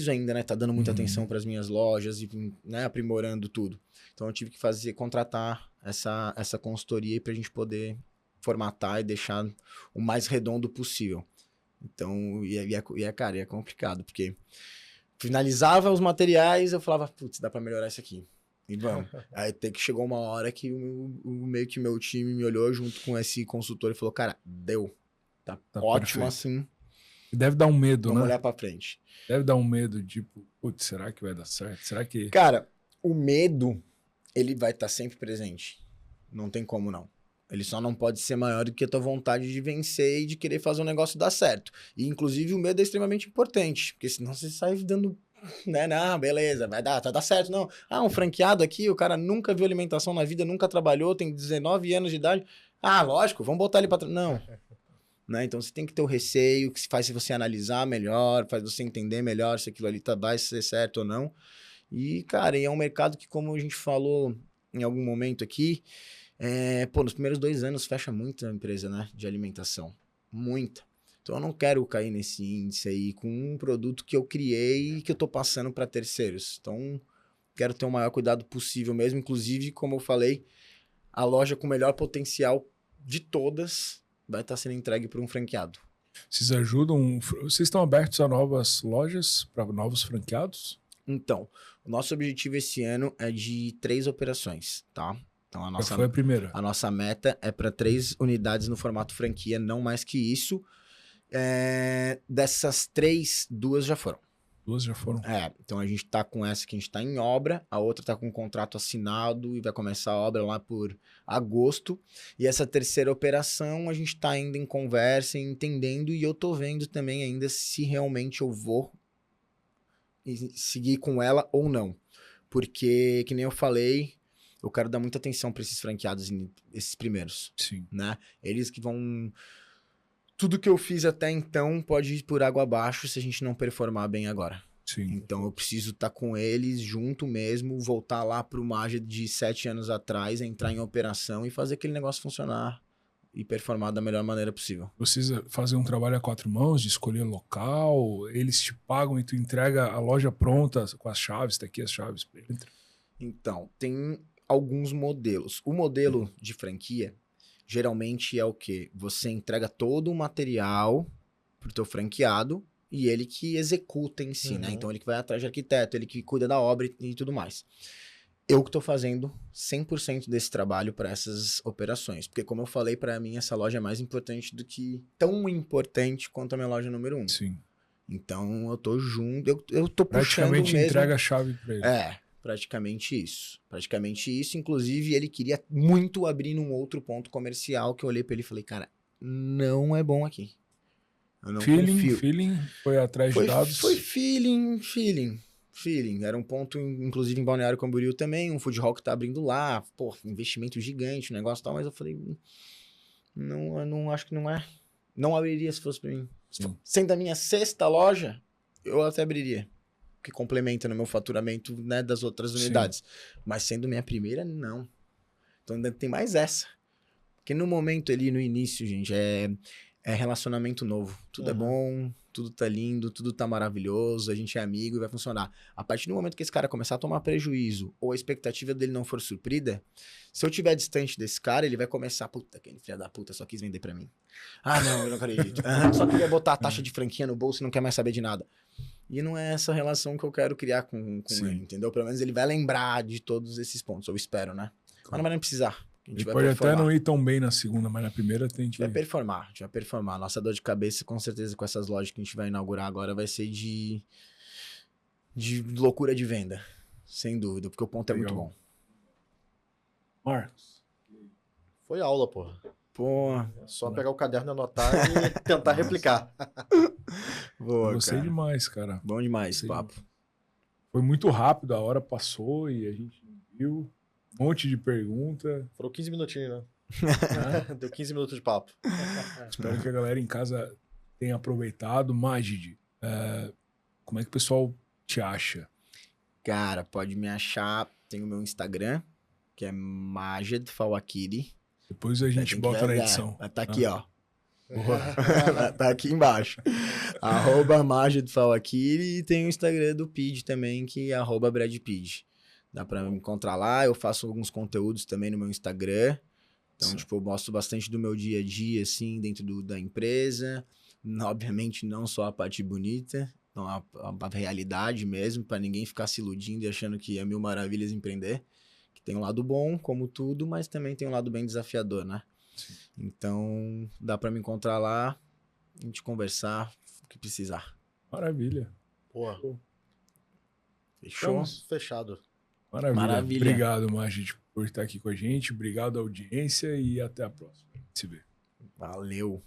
ainda, né, tá dando muita atenção para as minhas lojas e, né, aprimorando tudo. Então eu tive que contratar essa consultoria para a gente poder formatar e deixar o mais redondo possível. Então, cara, é complicado, porque finalizava os materiais, eu falava, putz, dá pra melhorar isso aqui. E vamos. Aí até que chegou uma hora que meio que meu time me olhou junto com esse consultor e falou, cara, deu. Tá ótimo perfeito. assim. Deve dar um medo, Vamos né? olhar pra frente. Deve dar um medo, tipo, putz, será que vai dar certo? Será que... Cara, o medo, ele vai estar sempre presente. Não tem como não. Ele só não pode ser maior do que a tua vontade de vencer e de querer fazer um negócio dar certo. E, inclusive, o medo é extremamente importante, porque senão você sai dando... Né? Não, beleza, vai dar certo, não. Ah, um franqueado aqui, o cara nunca viu alimentação na vida, nunca trabalhou, tem 19 anos de idade. Ah, lógico, vamos botar ele pra... Não. Né? Então, você tem que ter o receio, que faz você analisar melhor, faz você entender melhor se aquilo ali vai ser certo ou não. E, cara, é um mercado que, como a gente falou em algum momento aqui, nos primeiros 2 anos fecha muita empresa, né, de alimentação. Muita. Então, eu não quero cair nesse índice aí com um produto que eu criei e que eu tô passando para terceiros. Então, quero ter o maior cuidado possível mesmo. Inclusive, como eu falei, a loja com o melhor potencial de todas vai estar sendo entregue por um franqueado. Vocês ajudam... Vocês estão abertos a novas lojas para novos franqueados? Então, o nosso objetivo esse ano é de 3 operações, tá? Então, Já foi a primeira. a nossa meta é para 3 unidades no formato franquia, não mais que isso. Dessas 3, 2 já foram. 2 já foram. Então a gente tá com essa que a gente tá em obra, a outra tá com um contrato assinado e vai começar a obra lá por agosto. E essa terceira operação a gente tá ainda em conversa, entendendo, e eu tô vendo também ainda se realmente eu vou seguir com ela ou não. Porque, que nem eu falei, eu quero dar muita atenção para esses franqueados, esses primeiros. Sim. Né? Eles que vão... Tudo que eu fiz até então pode ir por água abaixo se a gente não performar bem agora. Sim. Então eu preciso estar com eles junto mesmo, voltar lá pro Maja de 7 anos atrás, entrar em operação e fazer aquele negócio funcionar e performar da melhor maneira possível. Precisa fazer um trabalho a 4 mãos, de escolher local, eles te pagam e tu entrega a loja pronta com as chaves, tá aqui as chaves. Então, tem alguns modelos. O modelo de franquia, geralmente é o quê? Você entrega todo o material pro teu franqueado e ele que executa em si, né? Então ele que vai atrás de arquiteto, ele que cuida da obra e tudo mais. Eu que estou fazendo 100% desse trabalho para essas operações. Porque, como eu falei, para mim, essa loja é mais importante do que... Tão importante quanto a minha loja número 1. Sim. Então, eu tô junto... Eu tô puxando praticamente mesmo... entrega a chave para ele. Praticamente isso. Praticamente isso. Inclusive, ele queria muito abrir num outro ponto comercial que eu olhei para ele e falei, cara, não é bom aqui. Eu não confio. Feeling, foi atrás de dados. Foi feeling. Era um ponto, inclusive, em Balneário Camboriú também, um food hall que tá abrindo lá, pô, investimento gigante, o negócio e tal, mas eu falei, eu não acho que não é. Não abriria se fosse pra mim. Sendo a minha 6ª loja, eu até abriria, que complementa no meu faturamento, né, das outras unidades. Mas sendo minha primeira, não. Então ainda tem mais essa. Porque no momento ali, no início, gente, é relacionamento novo. Tudo é bom, tudo tá lindo, tudo tá maravilhoso, a gente é amigo e vai funcionar. A partir do momento que esse cara começar a tomar prejuízo ou a expectativa dele não for suprida, se eu estiver distante desse cara, ele vai começar, puta, aquele filho da puta só quis vender pra mim. Ah, não, eu não acredito. Só queria botar a taxa de franquia no bolso e não quer mais saber de nada. E não é essa relação que eu quero criar com ele, entendeu? Pelo menos ele vai lembrar de todos esses pontos, eu espero, né? Mas não vai nem precisar. A gente Ele vai pode performar. até não ir tão bem na segunda, mas na primeira tem que... A gente vai performar. Nossa dor de cabeça, com certeza, com essas lojas que a gente vai inaugurar agora, vai ser de loucura de venda. Sem dúvida, porque o ponto é muito bom. Marcos. Foi aula, porra. Pô, Só pegar o caderno e anotar e tentar replicar. boa, Gostei cara. demais, cara. Bom demais esse Gostei papo. Foi muito rápido, a hora passou e a gente viu um monte de pergunta. Foram 15 minutinhos, né? Deu 15 minutos de papo. Espero que a galera em casa tenha aproveitado. Majid, como é que o pessoal te acha? Cara, pode me achar. Tem o meu Instagram, que é Majid Fawakiri. Depois a gente bota na edição. Tá aqui, ó. Tá aqui embaixo. @Majid Fawakiri. E tem o Instagram do PID também, que é @BradPID. Dá pra me encontrar lá. Eu faço alguns conteúdos também no meu Instagram. Então, tipo, eu mostro bastante do meu dia a dia, assim, dentro da empresa. Obviamente, não só a parte bonita. Então, a realidade mesmo, para ninguém ficar se iludindo e achando que é mil maravilhas empreender. Que tem um lado bom, como tudo, mas também tem um lado bem desafiador, né? Sim. Então, dá para me encontrar lá, a gente conversar, o que precisar. Maravilha. Pô, Fechou? estamos fechado. Maravilha. Maravilha. Obrigado, Magid, por estar aqui com a gente. Obrigado, audiência, e até a próxima. A gente se vê. Valeu.